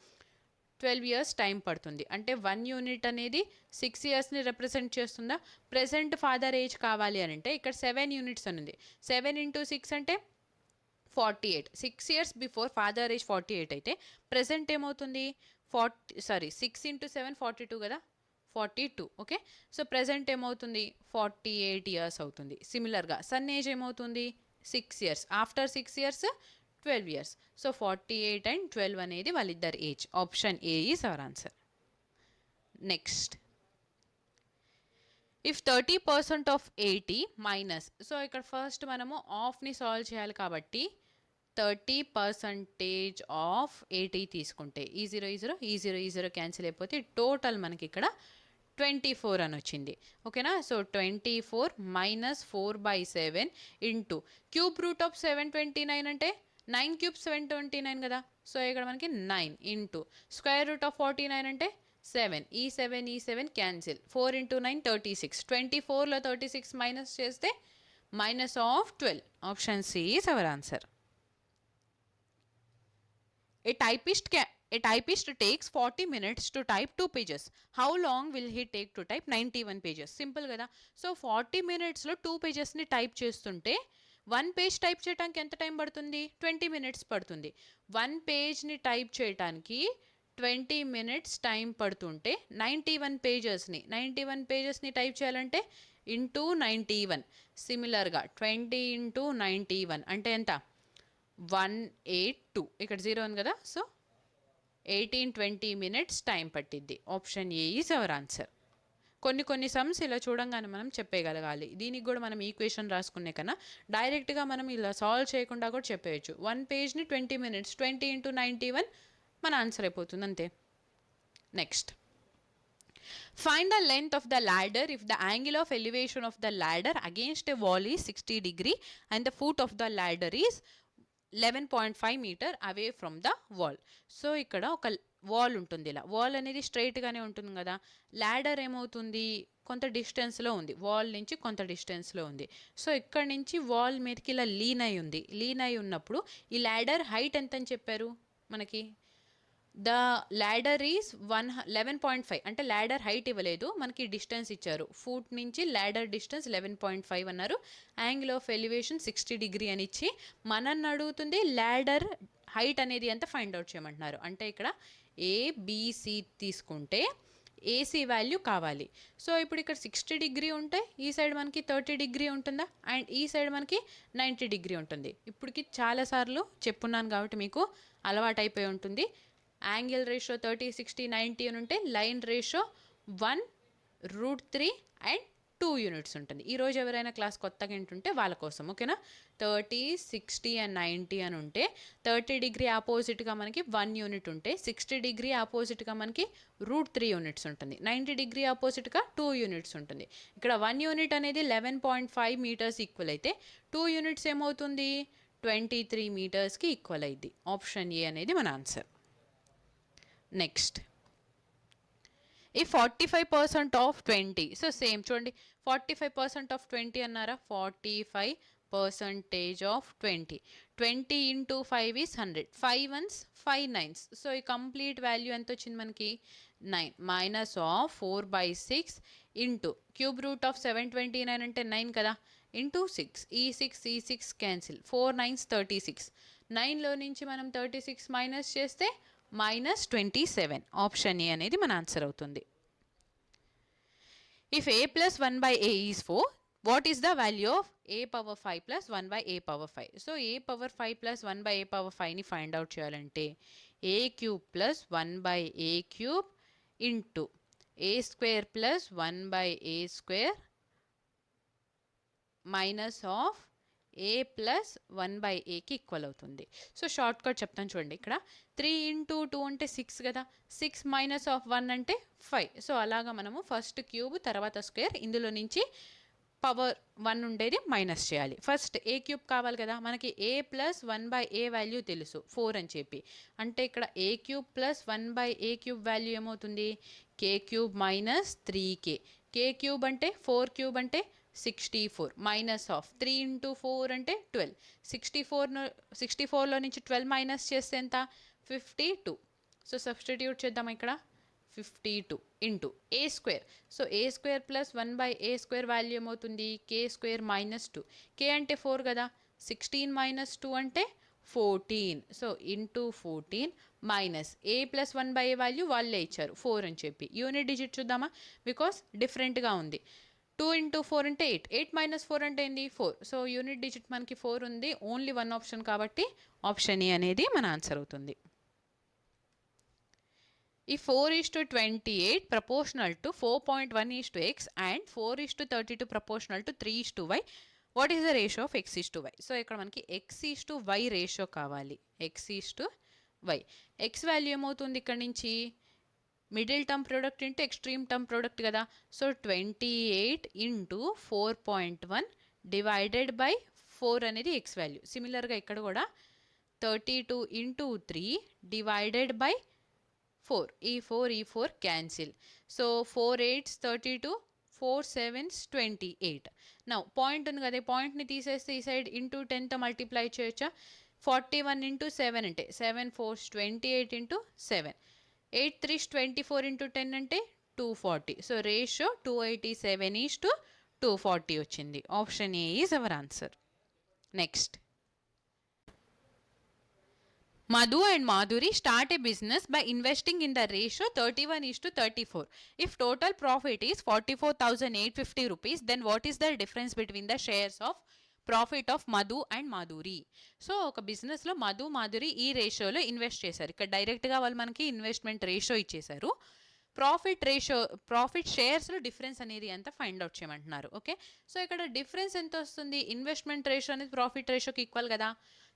12 years టైం పడుతుంది. అంటే 1 unit అనేది 6 yearsని రిప్రజెంట్ చేస్తుందా. ప్రెజెంట్ ఫాదర్ ఏజ్ కావాలి అని అంటే ఇక్కడ 7 units అని ఉంది. 7 into 6 అంటే 48. 6 years బిఫోర్ ఫాదర్ ఏజ్ 48 అయితే ప్రెజెంట్ ఏమవుతుంది, 6 into 7 42 కదా, 42. ఓకే, సో ప్రెజెంట్ ఏమవుతుంది, 48 years అవుతుంది. సిమిలర్గా సన్ ఏజ్ ఏమవుతుంది, 6 years. After 6 years 12 years. So 48 and 12 అనేది వాళ్ళిద్దరు age. Option A is our answer. Next, if 30% of 80 minus, so ఇక్కడ ఫస్ట్ మనము ఆఫ్ని సాల్వ్ చేయాలి కాబట్టి 30% ఆఫ్ 80 తీసుకుంటే ఈ 0 క్యాన్సిల్ అయిపోతే టోటల్ మనకి ఇక్కడ 24 అని వచ్చింది. ఓకేనా. So 24 - 4/7 into cube root of 729 అంటే 9 cubes 729 కదా. సో ఇక్కడ మనకి 9 ఇంటూ స్క్వేర్ రూట్ ఆఫ్ 49 అంటే 7. ఈ 7 క్యాన్సిల్. 4 into 9 36. 24లో 36 మైనస్ చేస్తే -12. Option C is our answer. A typist takes 40 minutes to type 2 pages. How long will he take to type 91 pages? Simple కదా. So 40 minutesలో 2 pagesని type చేస్తుంటే 1 page type చేయడానికి ఎంత time పడుతుంది, 20 minutes పడుతుంది. 1 pageని type చేయడానికి 20 minutes time పడుతుంటే 91 pagesని type చేయాలంటే into 91. సిమిలర్గా 20 into 91 అంటే ఎంత, 182. ఇక్కడ 0 ఉంది కదా. సో 18-20 minutes టైం పట్టిద్ది. Option A is our answer. కొన్ని సమ్స్ ఇలా చూడంగానే మనం చెప్పేయగలగాలి. దీనికి కూడా మనం ఈక్వేషన్ రాసుకునే కన్నా డైరెక్ట్గా మనం ఇలా సాల్వ్ చేయకుండా కూడా చెప్పేయచ్చు. 1 pageని 20 minutes, 20 into 91 మన ఆన్సర్ అయిపోతుంది అంతే. Next, find the length of the ladder if the angle of elevation of the ladder against a wall is 60 degree and the foot of the ladder is 11.5 meter away from the wall. So ఇక్కడ ఒక wall ఉంటుంది, ఇలా wall అనేది స్ట్రైట్గానే ఉంటుంది కదా. Ladder ఏమవుతుంది, కొంత డిస్టెన్స్లో ఉంది, వాల్ నుంచి కొంత డిస్టెన్స్లో ఉంది. సో ఇక్కడ నుంచి వాల్ మీదకి ఇలా లీన్ అయి ఉన్నప్పుడు ఈ ల్యాడర్ హైట్ ఎంత అని చెప్పారు మనకి, ద ల్యాడర్ ఈజ్ 11.5. అంటే ల్యాడర్ హైట్ ఇవ్వలేదు, మనకి డిస్టెన్స్ ఇచ్చారు. ఫూట్ నుంచి ల్యాడర్ డిస్టెన్స్ 11.5 అన్నారు. యాంగిల్ ఆఫ్ ఎలివేషన్ 60 degree అని ఇచ్చి మనల్ని అడుగుతుంది ల్యాడర్ హైట్ అనేది ఎంత ఫైండ్ అవుట్ చేయమంటున్నారు. అంటే ఇక్కడ ఏబిసి తీసుకుంటే ఏసీ వాల్యూ కావాలి. సో ఇప్పుడు ఇక్కడ 60 degree ఉంటే ఈ సైడ్ మనకి 30 degree ఉంటుందా, అండ్ ఈ సైడ్ మనకి 90 degree ఉంటుంది. ఇప్పటికి చాలాసార్లు చెప్పున్నాను కాబట్టి మీకు అలవాటు అయిపోయి ఉంటుంది. యాంగిల్ రేషియో 30, 60, 90 అని ఉంటే లైన్ రేషియో 1/√3 అండ్ 2 యూనిట్స్ ఉంటుంది. ఈరోజు ఎవరైనా క్లాస్ కొత్తగా వింటుంటే వాళ్ళ కోసం, ఓకేనా. 30, 60 అండ్ 90 అని ఉంటే 30 డిగ్రీ ఆపోజిట్గా మనకి 1 యూనిట్ ఉంటే 60 డిగ్రీ ఆపోజిట్గా మనకి √3 యూనిట్స్ ఉంటుంది. 90 డిగ్రీ ఆపోజిట్గా 2 యూనిట్స్ ఉంటుంది. ఇక్కడ 1 యూనిట్ అనేది 11.5 మీటర్స్ ఈక్వల్ అయితే 2 యూనిట్స్ ఏమవుతుంది, 23 మీటర్స్కి ఈక్వల్ అయింది. ఆప్షన్ ఏ అనేది మన answer. Next, if 45% of 20, so same చూడండి, 45% ఆఫ్ 20 అన్నారా, 45% of 20 into 5 is 100, 5 1s 5 9s, so ఈ కంప్లీట్ వాల్యూ ఎంత వచ్చింది మనకి 9 minus of 4/6 into cube root of 729 అంటే 9 కదా, ఇంటూ 6, ఈ 6 క్యాన్సిల్, 4 9s 36, 9లో నుంచి మనం 36 మైనస్ చేస్తే -27. ఆప్షన్ ఏ అనేది మన ఆన్సర్ అవుతుంది. If a plus 1 by a is 4, what is the value of a power 5 plus 1 by a power 5? So a power 5 plus 1 by a power 5ని find out చేయాలంటే a cube plus 1 by a cube into a square plus 1 by a square minus of a plus 1/aకి equal అవుతుంది. So short cut చెప్తాను చూడండి, ఇక్కడ 3 into 2 అంటే 6 కదా, 6 minus of 1 అంటే 5. సో అలాగా మనము ఫస్ట్ క్యూబ్ తర్వాత స్క్వేర్, ఇందులో నుంచి పవర్ 1 ఉండేది మైనస్ చేయాలి. ఫస్ట్ ఏ క్యూబ్ కావాలి కదా, మనకి a ప్లస్ 1/a వాల్యూ తెలుసు 4 అని చెప్పి, అంటే ఇక్కడ a cube plus 1/a cube value ఏమవుతుంది, k cube minus 3k. k cube అంటే 4 క్యూబ్ అంటే 64 మైనస్ ఆఫ్ 3 ఇంటూ 4 అంటే 12, 64లో నుంచి 12 మైనస్ చేస్తే ఎంత, 52. సో సబ్స్టిట్యూట్ చేద్దాం ఇక్కడ, 52 into A square. So A square plus 1/a square value ఏమవుతుంది, k స్క్వేర్ మైనస్ 2, k అంటే 4 కదా, 16 మైనస్ 2 అంటే 14. So into 14 minus a plus 1/a value వాళ్ళే ఇచ్చారు 4 అని చెప్పి. యూనిట్ డిజిట్ చూద్దామా, బికాస్ డిఫరెంట్గా ఉంది. 2 ఇంటూ 4 అంటే 8, 8 మైనస్ 4 అంటే ఏంది 4. సో యూనిట్ డిజిట్ మనకి 4 ఉంది, ఓన్లీ 1 ఆప్షన్ కాబట్టి ఆప్షన్ ఏ అనేది మన ఆన్సర్ అవుతుంది. ఈ 4:28 proportional to 4.1:x and 4:32 proportional to 3:y, what is the ratio of x:y? So ఇక్కడ మనకి x:y రేషియో కావాలి, x:y. x వాల్యూ ఏమవుతుంది ఇక్కడ నుంచి, middle term product into extreme term product కదా. సో 28 ఇంటూ 4.1 డివైడెడ్ బై 4 అనేది ఎక్స్ వాల్యూ. సిమిలర్గా ఇక్కడ కూడా 32 ఇంటూ 3 డివైడెడ్ బై 4, ఈ 4 cancel. So 4 8s 32, 4 7s 28. Now point ఉంది కదా, పాయింట్ని తీసేస్తే ఈ సైడ్ ఇంటూ 10తో మల్టిప్లై చేయొచ్చా, 41 ఇంటూ 7 అంటే 7 4s 28 ఇంటూ 7, 8 3s 24 ఇంటూ 10 అంటే 240. సో రేషియో 287:240 వచ్చింది. Option A is our answer. Next, Madhu and Madhuri start a business by investing in the ratio 31:34. If total profit is 44,850 rupees, then what is the difference between the shares of profit of Madhu and Madhuri? So ఒక బిజినెస్లో మధు మాధురి ఈ రేషియోలో invest చేశారు. ఇక్కడ డైరెక్ట్గా వాళ్ళు మనకి investment ratio ఇచ్చేశారు. ప్రాఫిట్ షేర్స్లో డిఫరెన్స్ అనేది ఎంత ఫైండ్ అవుట్ చేయమంటున్నారు. ఓకే, సో ఇక్కడ డిఫరెన్స్ ఎంత వస్తుంది, ఇన్వెస్ట్మెంట్ రేషియో అనేది ప్రాఫిట్ రేషియోకి ఈక్వల్ కదా,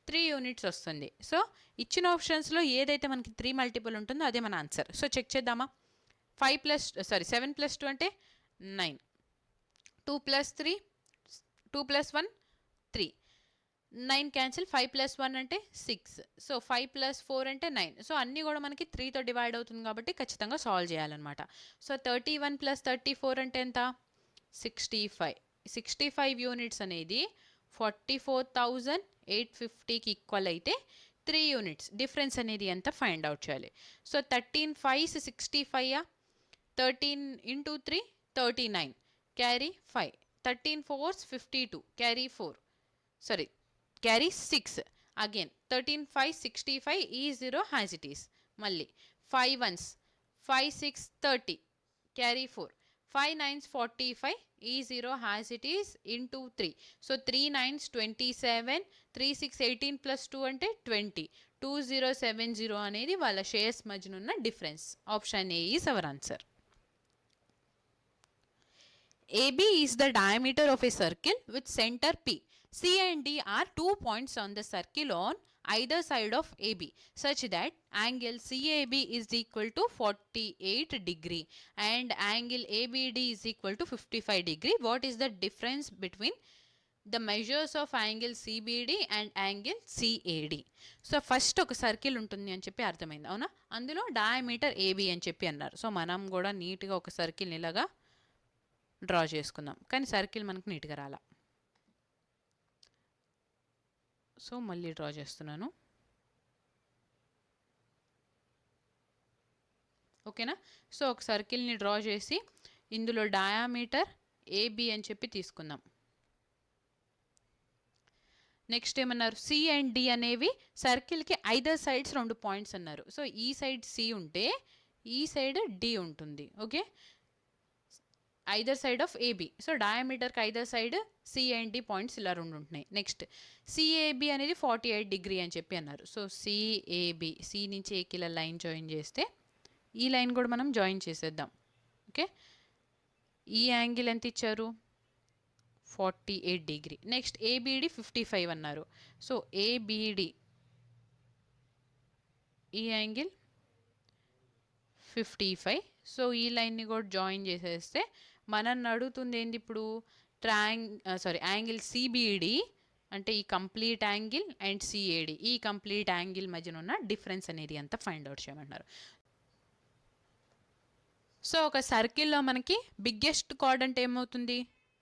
3 యూనిట్స్ వస్తుంది. సో ఇచ్చిన ఆప్షన్స్లో ఏదైతే మనకి 3 మల్టిపుల్ ఉంటుందో అదే మన ఆన్సర్. సో చెక్ చేద్దామా, 7 + 2 అంటే 9, 2 + 3 2 + 1 3, 9 క్యాన్సిల్, 5 + 1 అంటే 6, సో 5 + 4 అంటే 9. సో అన్నీ కూడా మనకి 3తో డివైడ్ అవుతుంది కాబట్టి ఖచ్చితంగా సాల్వ్ చేయాలన్నమాట. సో 31 + 34 అంటే ఎంత, 65 యూనిట్స్ అనేది 44,850కి ఈక్వల్ అయితే 3 యూనిట్స్ డిఫరెన్స్ అనేది ఎంత ఫైండ్ అవుట్ చేయాలి. So 13 5s 65, 13 into 3 39, carry 5, 13 4s 52, carry 4, carry 6, again 13 5 65, ఈ 0 హ్యాజ్ ఇట్ ఈస్, మళ్ళీ 5 1s 5 6 30, క్యారీ 4, 5 9s 45, ఈ 0 has it is into 3. So 3 9s 27, 3 6 18 + 2 అంటే 20, 2070 అనేది వాళ్ళ షేర్స్ మధ్యన ఉన్న difference. Option A is our answer. AB is the diameter of a circle with center P. C and D are 2 points on the circle on either side of AB such that angle CAB is equal to 48 degree and angle ABD is equal to 55 degree. What is the difference between the measures of angle CBD and angle CAD? So first ఒక circle ఉంటుంది అని చెప్పి అర్థమైంది అవునా, అందులో diameter AB అని చెప్పి అన్నారు. సో మనం కూడా నీట్గా ఒక సర్కిల్ని ఇలాగా డ్రా చేసుకుందాం, కానీ సర్కిల్ మనకు నీట్గా రాలా. సో మళ్ళీ డ్రా చేస్తున్నాను. ఓకేనా, సో ఒక సర్కిల్ని డ్రా చేసి ఇందులో డయామీటర్ AB అని చెప్పి తీసుకుందాం. నెక్స్ట్ ఏమన్నారు, సి అండ్ డి అనేవి సర్కిల్కి ఐదర్ సైడ్స్ 2 పాయింట్స్ అన్నారు. సో ఈ సైడ్ సి ఉంటే ఈ సైడ్ డి ఉంటుంది. Okay, either side of AB. So డయామీటర్కి either side C and D points ఇలా 2 ఉంటున్నాయి. నెక్స్ట్ సిఏబి అనేది 48 డిగ్రీ అని చెప్పి అన్నారు. సో సిఏబి, సి నుంచి ఏకి ఇలా లైన్ జాయిన్ చేస్తే ఈ లైన్ కూడా మనం జాయిన్ చేసేద్దాం. ఓకే, ఈ యాంగిల్ ఎంత ఇచ్చారు, 48 డిగ్రీ. నెక్స్ట్ ఏబిడి 55 అన్నారు. సో ఏబిడి ఈ యాంగిల్ 55. సో ఈ లైన్ని కూడా జాయిన్ చేసేస్తే మనల్ని అడుగుతుంది ఏంది ఇప్పుడు, యాంగిల్ సిబిడి అంటే ఈ కంప్లీట్ యాంగిల్ అండ్ సిఏడి, ఈ కంప్లీట్ యాంగిల్ మధ్యన ఉన్న డిఫరెన్స్ అనేది అంతా ఫైండ్ అవుట్ చేయమంటారు. సో ఒక సర్కిల్లో మనకి బిగ్గెస్ట్ కార్డ్ అంటే ఏమవుతుంది,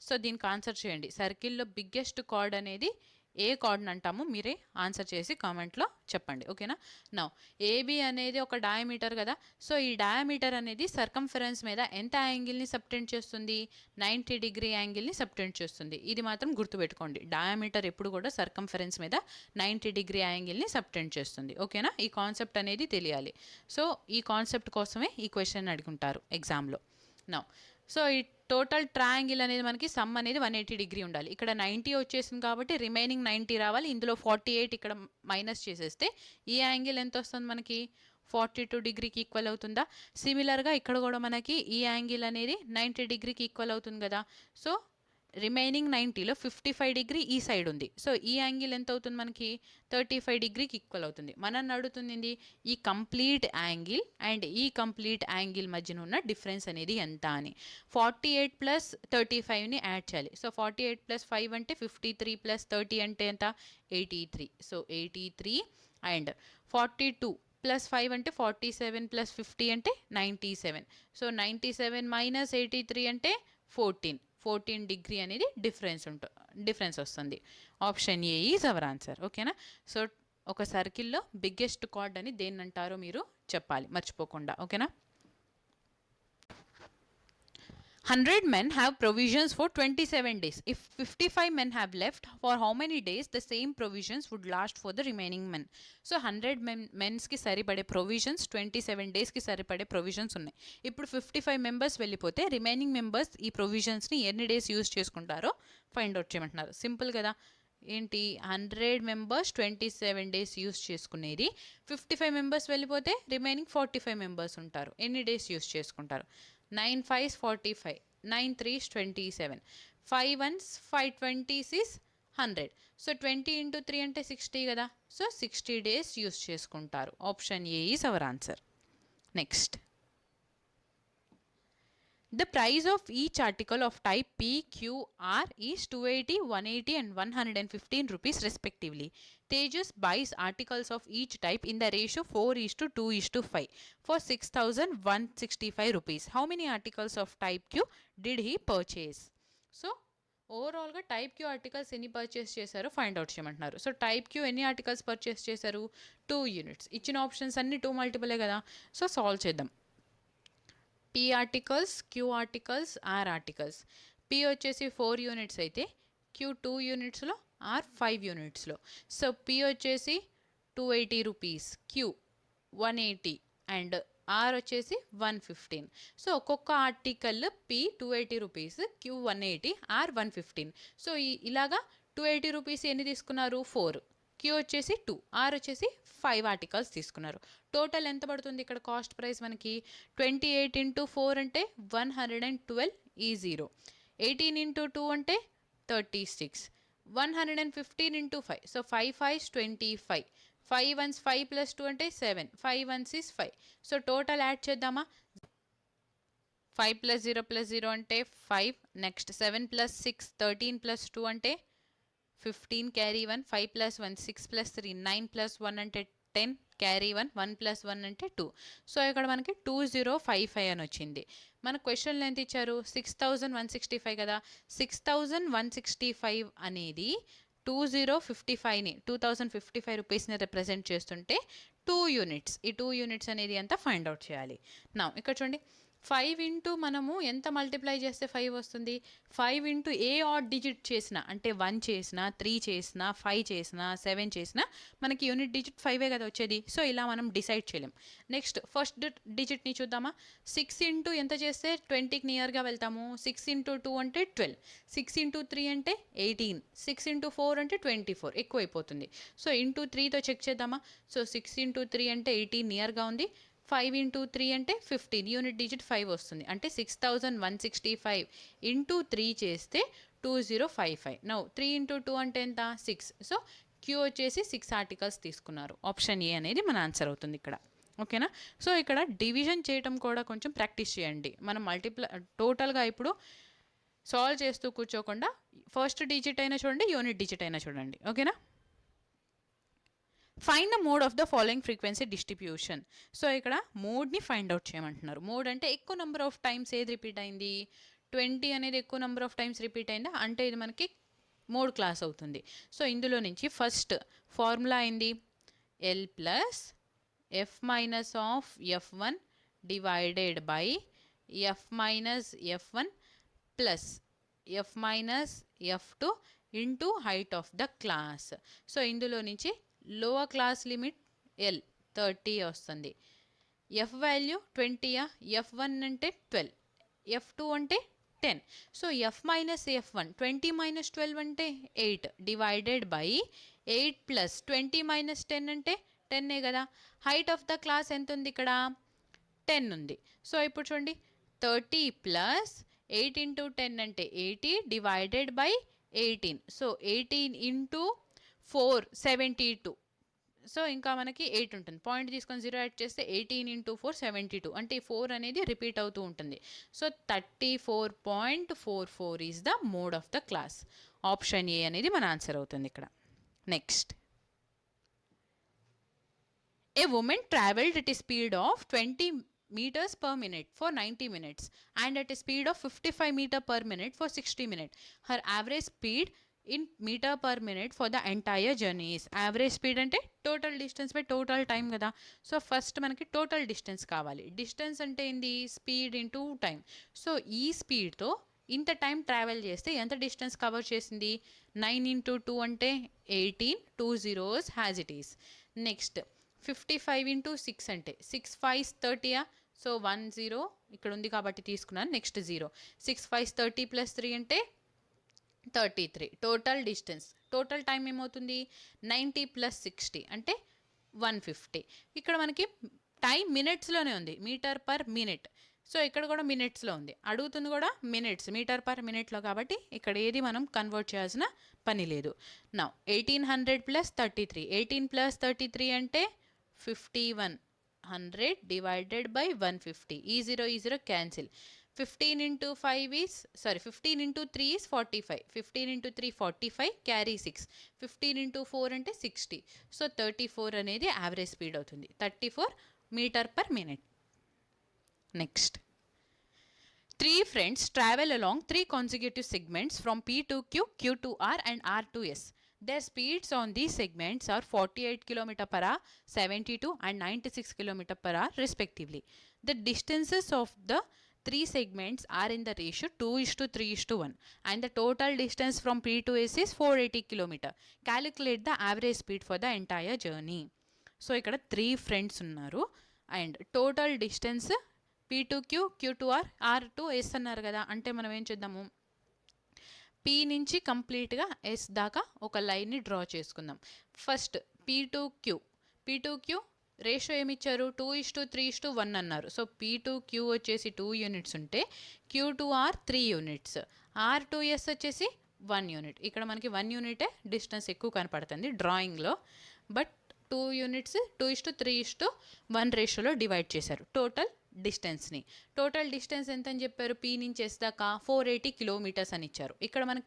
సో దీనికి ఆన్సర్ చేయండి. సర్కిల్లో బిగ్గెస్ట్ కార్డ్ అనేది ఏ కార్డ్ని అంటాము, మీరే ఆన్సర్ చేసి కామెంట్లో చెప్పండి. ఓకేనా, నౌ ఏబి అనేది ఒక డయామీటర్ కదా. సో ఈ డయామీటర్ అనేది సర్కంఫరెన్స్ మీద ఎంత యాంగిల్ని సబ్టెండ్ చేస్తుంది, 90 డిగ్రీ యాంగిల్ని సబ్టెండ్ చేస్తుంది. ఇది మాత్రం గుర్తుపెట్టుకోండి, డయామీటర్ ఎప్పుడు కూడా సర్కంఫరెన్స్ మీద 90 డిగ్రీ యాంగిల్ని సబ్టెండ్ చేస్తుంది. ఓకేనా, ఈ కాన్సెప్ట్ అనేది తెలియాలి. సో ఈ కాన్సెప్ట్ కోసమే ఈ క్వశ్చన్ అడుగుంటారు ఎగ్జామ్లో. నౌ సో ఈ టోటల్ ట్రయాంగిల్ అనేది మనకి సమ్ అనేది 180 డిగ్రీ ఉండాలి. ఇక్కడ 90 వచ్చేసింది కాబట్టి రిమైనింగ్ 90 రావాలి. ఇందులో 48 ఇక్కడ మైనస్ చేసేస్తే ఈ యాంగిల్ ఎంత వస్తుంది మనకి, 42 డిగ్రీకి ఈక్వల్ అవుతుందా. సిమిలర్గా ఇక్కడ కూడా మనకి ఈ యాంగిల్ అనేది 90 డిగ్రీకి ఈక్వల్ అవుతుంది కదా. సో రిమైనింగ్ 90లో 55 డిగ్రీ ఈ సైడ్ ఉంది. సో ఈ యాంగిల్ ఎంత అవుతుంది మనకి, 35 డిగ్రీకి ఈక్వల్ అవుతుంది. మనల్ని అడుగుతుంది ఈ కంప్లీట్ యాంగిల్ అండ్ ఈ కంప్లీట్ యాంగిల్ మధ్యన ఉన్న డిఫరెన్స్ అనేది ఎంత అని. 48 ప్లస్ 35ని యాడ్ చేయాలి. సో 48 ప్లస్ 5 అంటే 53 ప్లస్ 30 అంటే ఎంత, 83. సో 83 అండ్ 42 ప్లస్ 5 అంటే 47 ప్లస్ 50 అంటే 97. సో 97 మైనస్ 83 అంటే 14 డిగ్రీ అనేది డిఫరెన్స్ వస్తుంది. Option A is our answer. ఓకేనా, సో ఒక సర్కిల్లో బిగ్గెస్ట్ కార్డ్ అని దేన్ని అంటారో మీరు చెప్పాలి మర్చిపోకుండా. ఓకేనా, 100 men have provisions for 27 days. If 55 men have left, for how many days the same provisions would last for the remaining men? So 100 మెన్స్కి సరిపడే ప్రొవిజన్స్ 27 డేస్కి సరిపడే ప్రొవిజన్స్ ఉన్నాయి. ఇప్పుడు 55 మెంబర్స్ వెళ్ళిపోతే రిమైనింగ్ మెంబర్స్ ఈ ప్రొవిజన్స్ని ఎన్ని డేస్ యూజ్ చేసుకుంటారో ఫైండ్ అవుట్ చేయమంటున్నారు. సింపుల్ కదా, ఏంటి 100 మెంబర్స్ 27 డేస్ యూజ్ చేసుకునేది, 55 మెంబర్స్ వెళ్ళిపోతే రిమైనింగ్ 45 మెంబర్స్ ఉంటారు, ఎన్ని డేస్ యూజ్ చేసుకుంటారు. 9 5s 45, 9 3s 27, 5 1s 5 20s is 100. So 20 into 3 అంటే 60 కదా. సో 60 డేస్ యూజ్ చేసుకుంటారు. Option A is our answer. Next, the price of each article of type P, Q, R is 280, 180 and 115 rupees respectively. Tejas buys articles of each type in the ratio 4:2:5 for 6,165 rupees. How many articles of type Q did he purchase? So ఓవరాల్గా type queue articles ఎన్ని purchase చేశారో find out చేయమంటున్నారు. So type queue ఎన్ని articles purchase చేశారు, 2 units. ఇచ్చిన options అన్ని 2 మల్టిపులే కదా. So solve చేద్దాం. P articles, Q articles, R articles. P వచ్చేసి 4 యూనిట్స్ అయితే Q 2 యూనిట్స్లో, R 5 యూనిట్స్లో. సో P వచ్చేసి 280 రూపీస్, Q 180 అండ్ R వచ్చేసి 115. సో ఒక్కొక్క article P 280 rupees, Q 180, R 115. So ఇలాగా 280 రూపీస్ ఎన్ని తీసుకున్నారు, 4. Q వచ్చేసి 2, R వచ్చేసి 5 ఆర్టికల్స్ తీసుకున్నారు. టోటల్ ఎంత పడుతుంది ఇక్కడ కాస్ట్ ప్రైస్ మనకి, 28 into 4 అంటే 112 ఈ 0. 18 into 2 అంటే 36. 115 into 5. So 5 5s 25. 5 1s 5 plus 2 అంటే 7. 5 1s is 5. So total add చేద్దామా? 5 plus 0 plus 0 అంటే 5. నెక్స్ట్ 7 plus 6 13 plus 2 అంటే 15 క్యారీ 1. 5 plus 1 6 plus 3 9 plus 1 అంటే 10 క్యారీ 1. 1 plus 1 అంటే 2. సో ఇక్కడ మనకి 2055 అని వచ్చింది. మన క్వశ్చన్లో ఎంత ఇచ్చారు? 6165 కదా. 6165 అనేది 2055ని 2055 రూపీస్ని రిప్రజెంట్ చేస్తుంటే 2 యూనిట్స్. ఈ 2 యూనిట్స్ అనేది ఎంత ఫైండ్ అవుట్ చేయాలి. నా ఇక్కడ చూడండి, 5 ఇంటూ మనము ఎంత మల్టిప్లై చేస్తే 5 వస్తుంది? 5 ఇంటూ ఏ ఆడ్ డిజిట్ చేసినా, అంటే 1 చేసినా 3 చేసినా 5 చేసినా 7 చేసినా మనకి యూనిట్ డిజిట్ 5 కదా వచ్చేది. సో ఇలా మనం డిసైడ్ చేయలేం. నెక్స్ట్ ఫస్ట్ డిజిట్ని చూద్దామా. 6 ఇంటూ ఎంత చేస్తే 20కి నియర్గా వెళ్తాము? 6 ఇంటూ 2 అంటే 12. 6 ఇంటూ 3 అంటే 18. 6 ఇంటూ 4 అంటే 24. ఎక్కువ అయిపోతుంది. సో ఇంటూ 3తో చెక్ చేద్దామా. సో 6 ఇంటూ 3 అంటే 18 నియర్గా ఉంది. 5 ఇంటూ 3 అంటే 15. యూనిట్ డిజిట్ 5 వస్తుంది. అంటే 6165 ఇంటూ 3 చేస్తే 2055. నౌ 3 ఇంటూ 2 అంటే ఎంత? 6. సో క్యూ వచ్చేసి 6 ఆర్టికల్స్ తీసుకున్నారు. ఆప్షన్ ఏ అనేది మన ఆన్సర్ అవుతుంది ఇక్కడ. ఓకేనా. సో ఇక్కడ డివిజన్ చేయటం కూడా కొంచెం ప్రాక్టీస్ చేయండి. మనం టోటల్గా ఇప్పుడు సాల్వ్ చేస్తూ కూర్చోకుండా ఫస్ట్ డిజిట్ అయినా చూడండి, యూనిట్ డిజిట్ అయినా చూడండి. ఓకేనా. Find the mode of the following frequency distribution. So ఇక్కడ మోడ్ని ఫైండ్ అవుట్ చేయమంటున్నారు. మోడ్ అంటే ఎక్కువ నెంబర్ ఆఫ్ టైమ్స్ ఏది రిపీట్ అయింది? 20 అనేది ఎక్కువ నెంబర్ ఆఫ్ టైమ్స్ రిపీట్ అయిందా అంటే ఇది మనకి మోడ్ క్లాస్ అవుతుంది. సో ఇందులో నుంచి ఫస్ట్ ఫార్ములా అయింది L plus F minus of F1 divided by F minus F1 plus F minus F2 into height of the class. So ఇందులో నుంచి లోవర్ క్లాస్ లిమిట్ ఎల్ 30 వస్తుంది. F value 20యా? F1 అంటే 12, F2 అంటే 10. So F minus F1 20 minus 12 అంటే 8 divided by 8 plus 20 minus 10 అంటే 10 కదా. Height of the class ఎంత ఉంది ఇక్కడ? 10 ఉంది. సో ఇప్పుడు చూడండి, 30 ప్లస్ 8 ఇంటూ 10 అంటే 80 divided by 18. So 18 into 4 72. So ఇంకా మనకి 8 ఉంటుంది. పాయింట్ తీసుకొని 0 యాడ్ చేస్తే 18 ఇంటూ 4 72. అంటే 4 అనేది రిపీట్ అవుతూ ఉంటుంది. So 34.44 is the mode of the class. Option A అనేది మన ఆన్సర్ అవుతుంది ఇక్కడ. Next, A women travelled at a speed of 20 meters per minute for 90 minutes and at a speed of 55 meter per minute for 60 minutes. Her average speed in meter per minute for the entire journey is. Average speed అంటే total distance by total time కదా. So first మనకి total distance కావాలి. Distance అంటే ఏంది? Speed into time. So ఈ స్పీడ్తో ఇంత time travel చేస్తే ఎంత డిస్టెన్స్ కవర్ చేసింది? 9 ఇంటూ 2 అంటే 18. 2 zeros has it is. Next 55 into 6 అంటే 6 5s 30యా? సో 1 0 ఇక్కడ ఉంది కాబట్టి తీసుకున్నాను. నెక్స్ట్ 0. 6 5s 30 ప్లస్ 3 అంటే 33. టోటల్ డిస్టెన్స్, టోటల్ టైం ఏమవుతుంది? 90 ప్లస్ 60 అంటే 150. ఇక్కడ మనకి టైం మినిట్స్లోనే ఉంది, మీటర్ పర్ మినిట్. సో ఇక్కడ కూడా మినిట్స్లో ఉంది, అడుగుతుంది కూడా మినిట్స్, మీటర్ పర్ మినిట్లో. కాబట్టి ఇక్కడ ఏది మనం కన్వర్ట్ చేయాల్సిన పని లేదు. నా 1800 ప్లస్ 33. 18 ప్లస్ 33 అంటే 5100 డివైడెడ్ బై 150. ఈ 0 cancel. 15 into 5 is, 15 into 3 is 45. 15 into 3 45, carry 6. 15 into 4 అంటే 60. సో 34 అనేది యావరేజ్ స్పీడ్ అవుతుంది. 34 metre per minute. Next, 3 friends travel along 3 consecutive segments from P to Q, Q to R and R to S. Their speeds on these segments are 48 km per hour, 72 and 96 km per hour respectively. The distances of the 3 segments are in the ratio 2:3:1 and the total distance from P to S is 480 km. Calculate the average speed for the entire journey. So ఇక్కడ 3 friends ఉన్నారు and total distance P to Q, Q to R, R to S అన్నారు కదా. అంటే మనం ఏం చేద్దాము, P నుంచి కంప్లీట్గా S దాకా ఒక లైన్ని డ్రా చేసుకుందాం. First P to Q. P to Q ratio ఏమి ఇచ్చారు, 2:3:1 అన్నారు. సో P2Q వచ్చేసి 2 యూనిట్స్ ఉంటే Q2R 3 యూనిట్స్, R2S వచ్చేసి 1 యూనిట్. ఇక్కడ మనకి 1 యూనిటే డిస్టెన్స్ ఎక్కువ కనపడుతుంది డ్రాయింగ్లో, బట్ 2 యూనిట్స్ 2:3:1 రేషియోలో డివైడ్ చేశారు టోటల్ డిస్టెన్స్ని. టోటల్ డిస్టెన్స్ ఎంత అని చెప్పారు, పీ నుంచి ఎస్ దాకా 480 కిలోమీటర్స్ అని ఇచ్చారు. ఇక్కడ మనం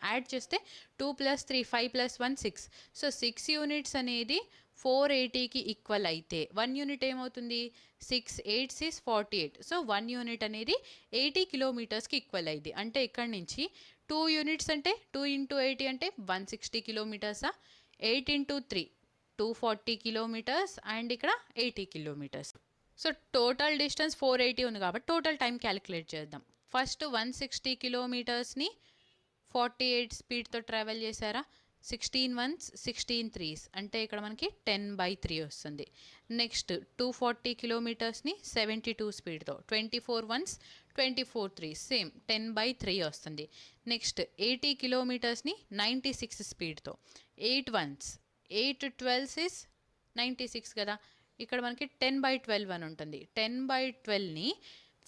యాడ్ చేస్తే 2 + 3 5 + 1 6. సో 6 యూనిట్స్ అనేది 480కి ఈక్వల్ అయితే 1 యూనిట్ ఏమవుతుంది, 6 8 is 48. సో 1 యూనిట్ అనేది 80 కిలోమీటర్స్కి ఈక్వల్ అయింది. అంటే ఇక్కడ నుంచి 2 యూనిట్స్ అంటే 2 × 80 అంటే 160 కిలోమీటర్సా, 8 × 3 240 కిలోమీటర్స్ అండ్ ఇక్కడ 80 కిలోమీటర్స్. సో టోటల్ డిస్టెన్స్ 480 ఉంది కాబట్టి టోటల్ టైం క్యాలిక్యులేట్ చేద్దాం. ఫస్ట్ 160 కిలోమీటర్స్ని 48 స్పీడ్తో ట్రావెల్ చేశారా, 16 1s 16 3s అంటే ఇక్కడ మనకి 10/3 వస్తుంది. నెక్స్ట్ 240 కిలోమీటర్స్ని 72 స్పీడ్తో 24 1s 24 3s సేమ్ 10/3 వస్తుంది. నెక్స్ట్ 80 కిలోమీటర్స్ని 96 స్పీడ్తో 8 1s 8 12s is 96 కదా, ఇక్కడ మనకి 10/12 అని ఉంటుంది. 10/12ని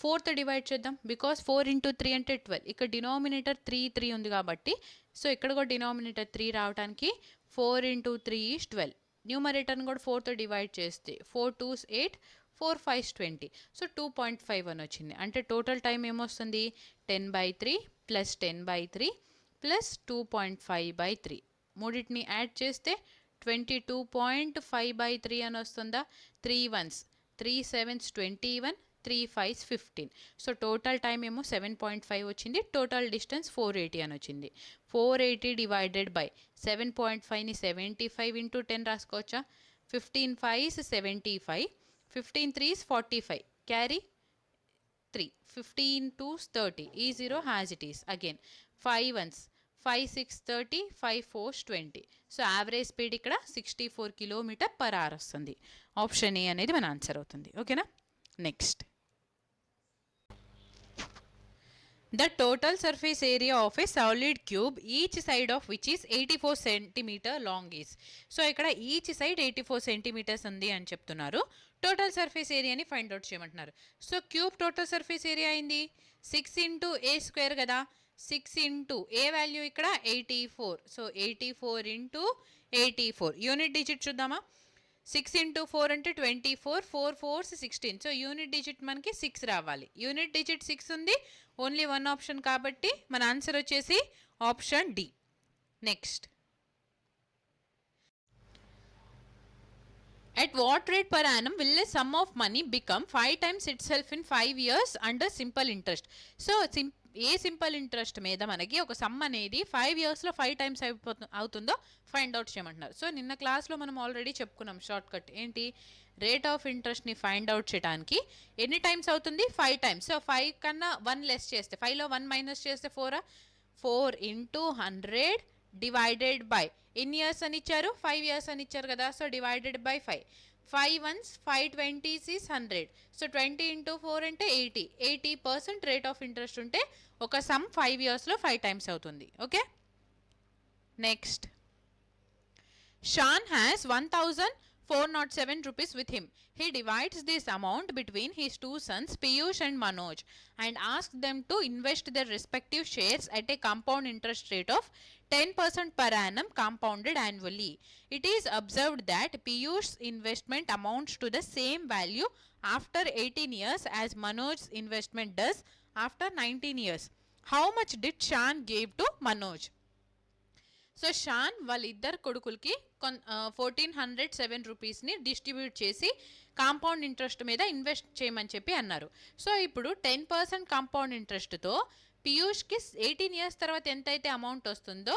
4తో డివైడ్ చేద్దాం, బికాస్ 4 × 3 అంటే 12. ఇక్కడ డినామినేటర్ 3 ఉంది కాబట్టి సో ఇక్కడ కూడా డినామినేటర్ 3 రావడానికి 4 × 3 is 12. న్యూమరేటర్ని కూడా 4తో డివైడ్ చేస్తే 4 2s 8 4 5s 20. సో 2.5 అని వచ్చింది. అంటే టోటల్ టైం ఏమొస్తుంది, 10/3 + 10/3 + 2.5/3 మూడింటిని యాడ్ చేస్తే 22.5/3 అని వస్తుందా. 3 1s 3 7s 21 3 5s 15. So total time ఏమో 7.5 వచ్చింది. టోటల్ డిస్టెన్స్ 480 అని వచ్చింది. 480 డివైడెడ్ బై 7.5ని 75 × 10 రాసుకోవచ్చా. 15 5s 75, 15 3s 45, carry 3, 15 2s 30, E0 has it is. Again 5 1s 5 6 30, 5 4s 20. So average speed ఇక్కడ 64 km/h వస్తుంది. ఆప్షన్ ఏ అనేది మన ఆన్సర్ అవుతుంది. ఓకేనా. Next, the total surface area of a solid cube each side of which is 84 cm long is. సో ఇక్కడ each side 84 cm ఉంది అని చెప్తున్నారు. టోటల్ సర్ఫేస్ ఏరియాని ఫైండ్ అవుట్ చేయమంటున్నారు. So cube total surface area అయింది 6 × a² కదా, 6 × a వాల్యూ ఇక్కడ 84. సో 84 × 84 యూనిట్ డిజిట్ చూద్దామా. 6 × 4 అంటే 24, 4 4s 16. సో యూనిట్ డిజిట్ మనకి 6 రావాలి. యూనిట్ డిజిట్ 6 ఉంది, ఓన్లీ 1 ఆప్షన్ కాబట్టి మన ఆన్సర్ వచ్చేసి option D. Next, at what rate per annum will a sum of money become 5 times itself in 5 years under simple interest? So A simple interest మీద మనకి ఒక some అనేది 5 ఇయర్స్లో 5 times అవుతుందో ఫైండ్ అవుట్ చేయమంటున్నారు. సో నిన్న క్లాస్లో మనం ఆల్రెడీ చెప్పుకున్నాం షార్ట్ కట్ ఏంటి, రేట్ ఆఫ్ ఇంట్రెస్ట్ని ఫైండ్ అవుట్ చేయడానికి ఎన్ని టైమ్స్ అవుతుంది, 5 times. సో 5 కన్నా 1 లెస్ చేస్తే 5లో 1 మైనస్ చేస్తే 4 × 100 డివైడెడ్ బై ఎన్ని ఇయర్స్ అని ఇచ్చారు, 5 years అని ఇచ్చారు కదా. So divided by 5, 5 1s 5 20s is 100. So 20 × 4 అంటే 80. 80% రేట్ ఆఫ్ ఇంట్రెస్ట్ ఉంటే ఒక సమ్ 5 ఇయర్స్లో 5 times అవుతుంది. Okay. Next, Shan has 1,407 rupees with him. He divides this amount between his two sons Piyush and Manoj and asks them to invest their respective shares at a compound interest rate of 10% per annum compounded annually. It is observed that Piyush's investment amounts to the same value after 18 years as Manoj's investment does after 19 years. How much did Shan give to Manoj? So Shan వాళ్ళ ఇద్దరు కొడుకులకి 1,407 రూపీస్ని distribute చేసి compound interest మీద invest చేయమని చెప్పి అన్నారు. So ఇప్పుడు 10% కాంపౌండ్ ఇంట్రెస్ట్తో పీయూష్కి 18 years తర్వాత ఎంతైతే అమౌంట్ వస్తుందో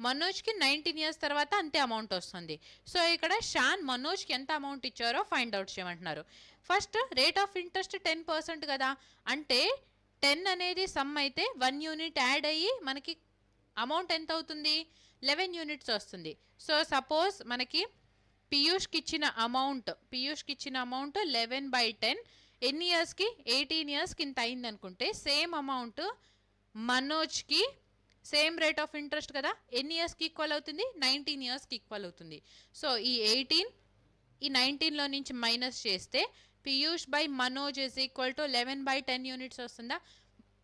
మనోజ్కి 19 years తర్వాత అంతే అమౌంట్ వస్తుంది. సో ఇక్కడ షాన్ మనోజ్కి ఎంత అమౌంట్ ఇచ్చారో ఫైండ్ అవుట్ చేయమంటున్నారు. ఫస్ట్ రేట్ ఆఫ్ ఇంట్రెస్ట్ 10% కదా, అంటే 10 అనేది సమ్ అయితే 1 యూనిట్ యాడ్ అయ్యి మనకి అమౌంట్ ఎంత అవుతుంది, 11 యూనిట్స్ వస్తుంది. సో సపోజ్ మనకి పీయూష్కి ఇచ్చిన అమౌంట్ 11/10 ఎన్ని ఇయర్స్కి, 18 yearsకి ఇంత అయింది అనుకుంటే సేమ్ అమౌంట్ మనోజ్కి సేమ్ రేట్ ఆఫ్ ఇంట్రెస్ట్ కదా, ఎన్ని ఇయర్స్కి ఈక్వల్ అవుతుంది, 19 yearsకి ఈక్వల్ అవుతుంది. సో ఈ 18 ఈ 19లో నుంచి మైనస్ చేస్తే Piyush by Manoj is equal to 11/10 units వస్తుందా?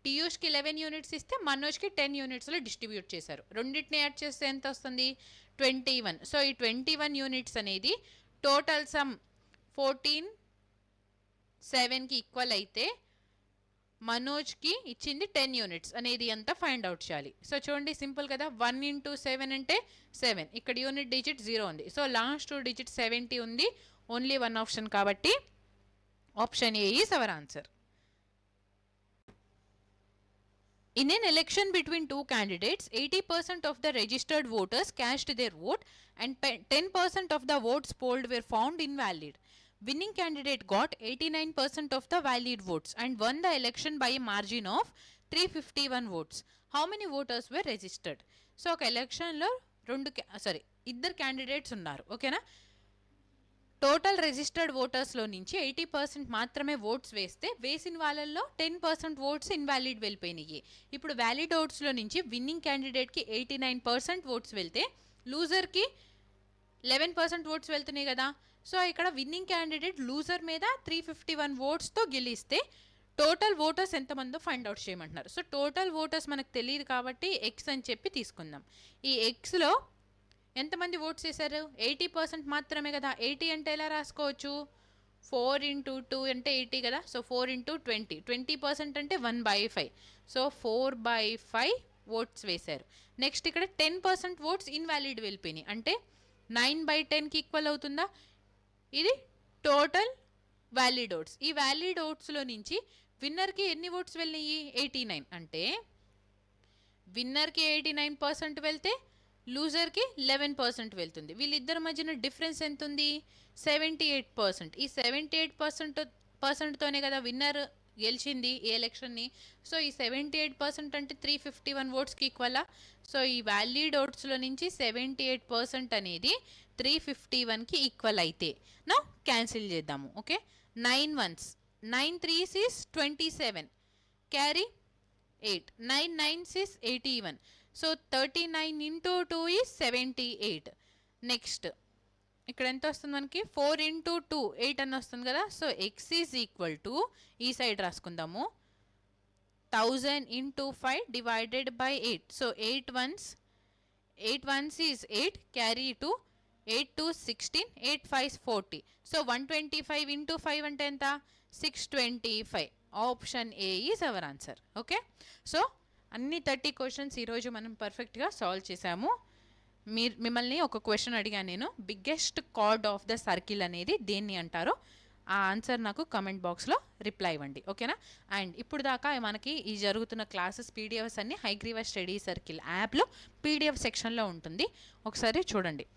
పీయూష్కి 11 యూనిట్స్ ఇస్తే మనోజ్కి 10 యూనిట్స్లో డిస్ట్రిబ్యూట్ చేశారు. రెండింటిని యాడ్ చేస్తే ఎంత వస్తుంది? 21. సో ఈ 21 యూనిట్స్ అనేది టోటల్ సమ్ 14/7కి ఈక్వల్ అయితే మనోజ్కి ఇచ్చింది 10 యూనిట్స్ అనేది ఎంత ఫైండ్ అవుట్ చేయాలి. సో చూడండి సింపుల్ కదా, 1 × 7 అంటే 7. ఇక్కడ యూనిట్ డిజిట్ 0 ఉంది. సో లాస్ట్ 2 డిజిట్ 70 ఉంది. ఓన్లీ 1 ఆప్షన్ కాబట్టి option A is our answer. In an election between two candidates, 80% of the registered voters cast their vote and 10% of the votes polled were found invalid. Winning candidate got 89% of the valid votes and won the election by a margin of 351 votes. How many voters were registered? So, ఒక ఎలక్షన్లో ఇద్దరు candidates ఉన్నారు, ఓకేనా? Total registered ఓటర్స్లో నుంచి 80% మాత్రమే oats వేసిన వాళ్ళల్లో 10% oats invalid వెళ్ళిపోయినాయి. ఇప్పుడు వ్యాలిడ్ ఓట్స్లో నుంచి విన్నింగ్ క్యాండిడేట్కి 89% ఓట్స్ వెళ్తే లూజర్కి 11% ఓట్స్ వెళ్తున్నాయి కదా. సో ఇక్కడ విన్నింగ్ క్యాండిడేట్ లూజర్ మీద 351 ఓట్స్తో గెలిస్తే టోటల్ ఓటర్స్ ఎంతమందో ఫైండ్ అవుట్ చేయమంటున్నారు. సో టోటల్ ఓటర్స్ మనకు తెలియదు కాబట్టి ఎక్స్ అని చెప్పి తీసుకుందాం. ఈ ఎక్స్లో ఎంతమంది ఓట్స్ చేశారు? 80% మాత్రమే కదా. 80 అంటే ఎలా రాసుకోవచ్చు? 4 × 2 అంటే 80 కదా. సో 4 × 20, 20% అంటే 1/5. సో 4/5 ఓట్స్ వేశారు. నెక్స్ట్ ఇక్కడ 10% ఓట్స్ ఇన్వాలిడ్ వెళ్ళిపోయినాయి అంటే 9/10కి ఈక్వల్ అవుతుందా? ఇది టోటల్ వ్యాలిడ్ ఓట్స్. ఈ వ్యాలిడ్ ఓట్స్లో నుంచి విన్నర్కి ఎన్ని ఓట్స్ వెళ్ళినాయి? 89. అంటే విన్నర్కి 89% వెళ్తే లూజర్కి 11% వెళ్తుంది. వీళ్ళిద్దరి మధ్యన డిఫరెన్స్ ఎంత ఉంది? 78%. ఈ 78%తోనే కదా విన్నర్ గెలిచింది ఈ ఎలక్షన్ని. సో ఈ 78% అంటే 351 ఓట్స్కి ఈక్వలా. సో ఈ వ్యాలిడ్ ఓట్స్లో నుంచి 78% అనేది 351కి ఈక్వల్ అయితే నా క్యాన్సిల్ చేద్దాము. Okay, 9 1s 9 3s is 27, carry 8, 9 9s is 81. So 39 × 2 is 78. Next ఇక్కడ ఎంత వస్తుంది మనకి? 4 × 2 8 అని వస్తుంది కదా. So X is equal to, ఈ సైడ్ రాసుకుందాము, 1000 × 5 divided by 8. So 8 1s is 8, carry 2, 8 2 16, 8 5 40. So 125 × 5 అంటే ఎంత? 625. Option A is our answer. Okay, so అన్ని 30 క్వశ్చన్స్ ఈరోజు మనం పర్ఫెక్ట్గా సాల్వ్ చేసాము. మిమ్మల్ని ఒక క్వశ్చన్ అడిగాను నేను, biggest card of the circle అనేది దేన్ని అంటారో ఆ ఆన్సర్ నాకు కమెంట్ బాక్స్లో రిప్లై ఇవ్వండి, ఓకేనా? అండ్ ఇప్పుడు దాకా మనకి ఈ జరుగుతున్న క్లాసెస్ పీడిఎఫ్స్ అన్ని హైగ్రీవ స్టడీ సర్కిల్ యాప్లో పీడిఎఫ్ సెక్షన్లో ఉంటుంది, ఒకసారి చూడండి.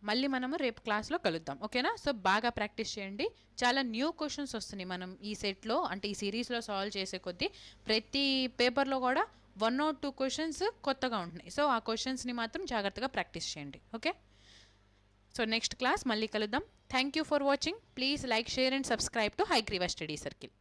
మళ్ళీ మనము రేపు క్లాస్లో కలుద్దాం, ఓకేనా? సో బాగా ప్రాక్టీస్ చేయండి. చాలా న్యూ క్వశ్చన్స్ వస్తున్నాయి మనం ఈ సెట్లో, అంటే ఈ సిరీస్లో సాల్వ్ చేసే కొద్దీ ప్రతి పేపర్లో కూడా 1 or 2 క్వశ్చన్స్ కొత్తగా ఉంటున్నాయి. సో ఆ క్వశ్చన్స్ని మాత్రం జాగ్రత్తగా ప్రాక్టీస్ చేయండి, ఓకే? సో నెక్స్ట్ క్లాస్ మళ్ళీ కలుద్దాం. Thank you for watching. Please like, share and subscribe to Hayagriva study circle.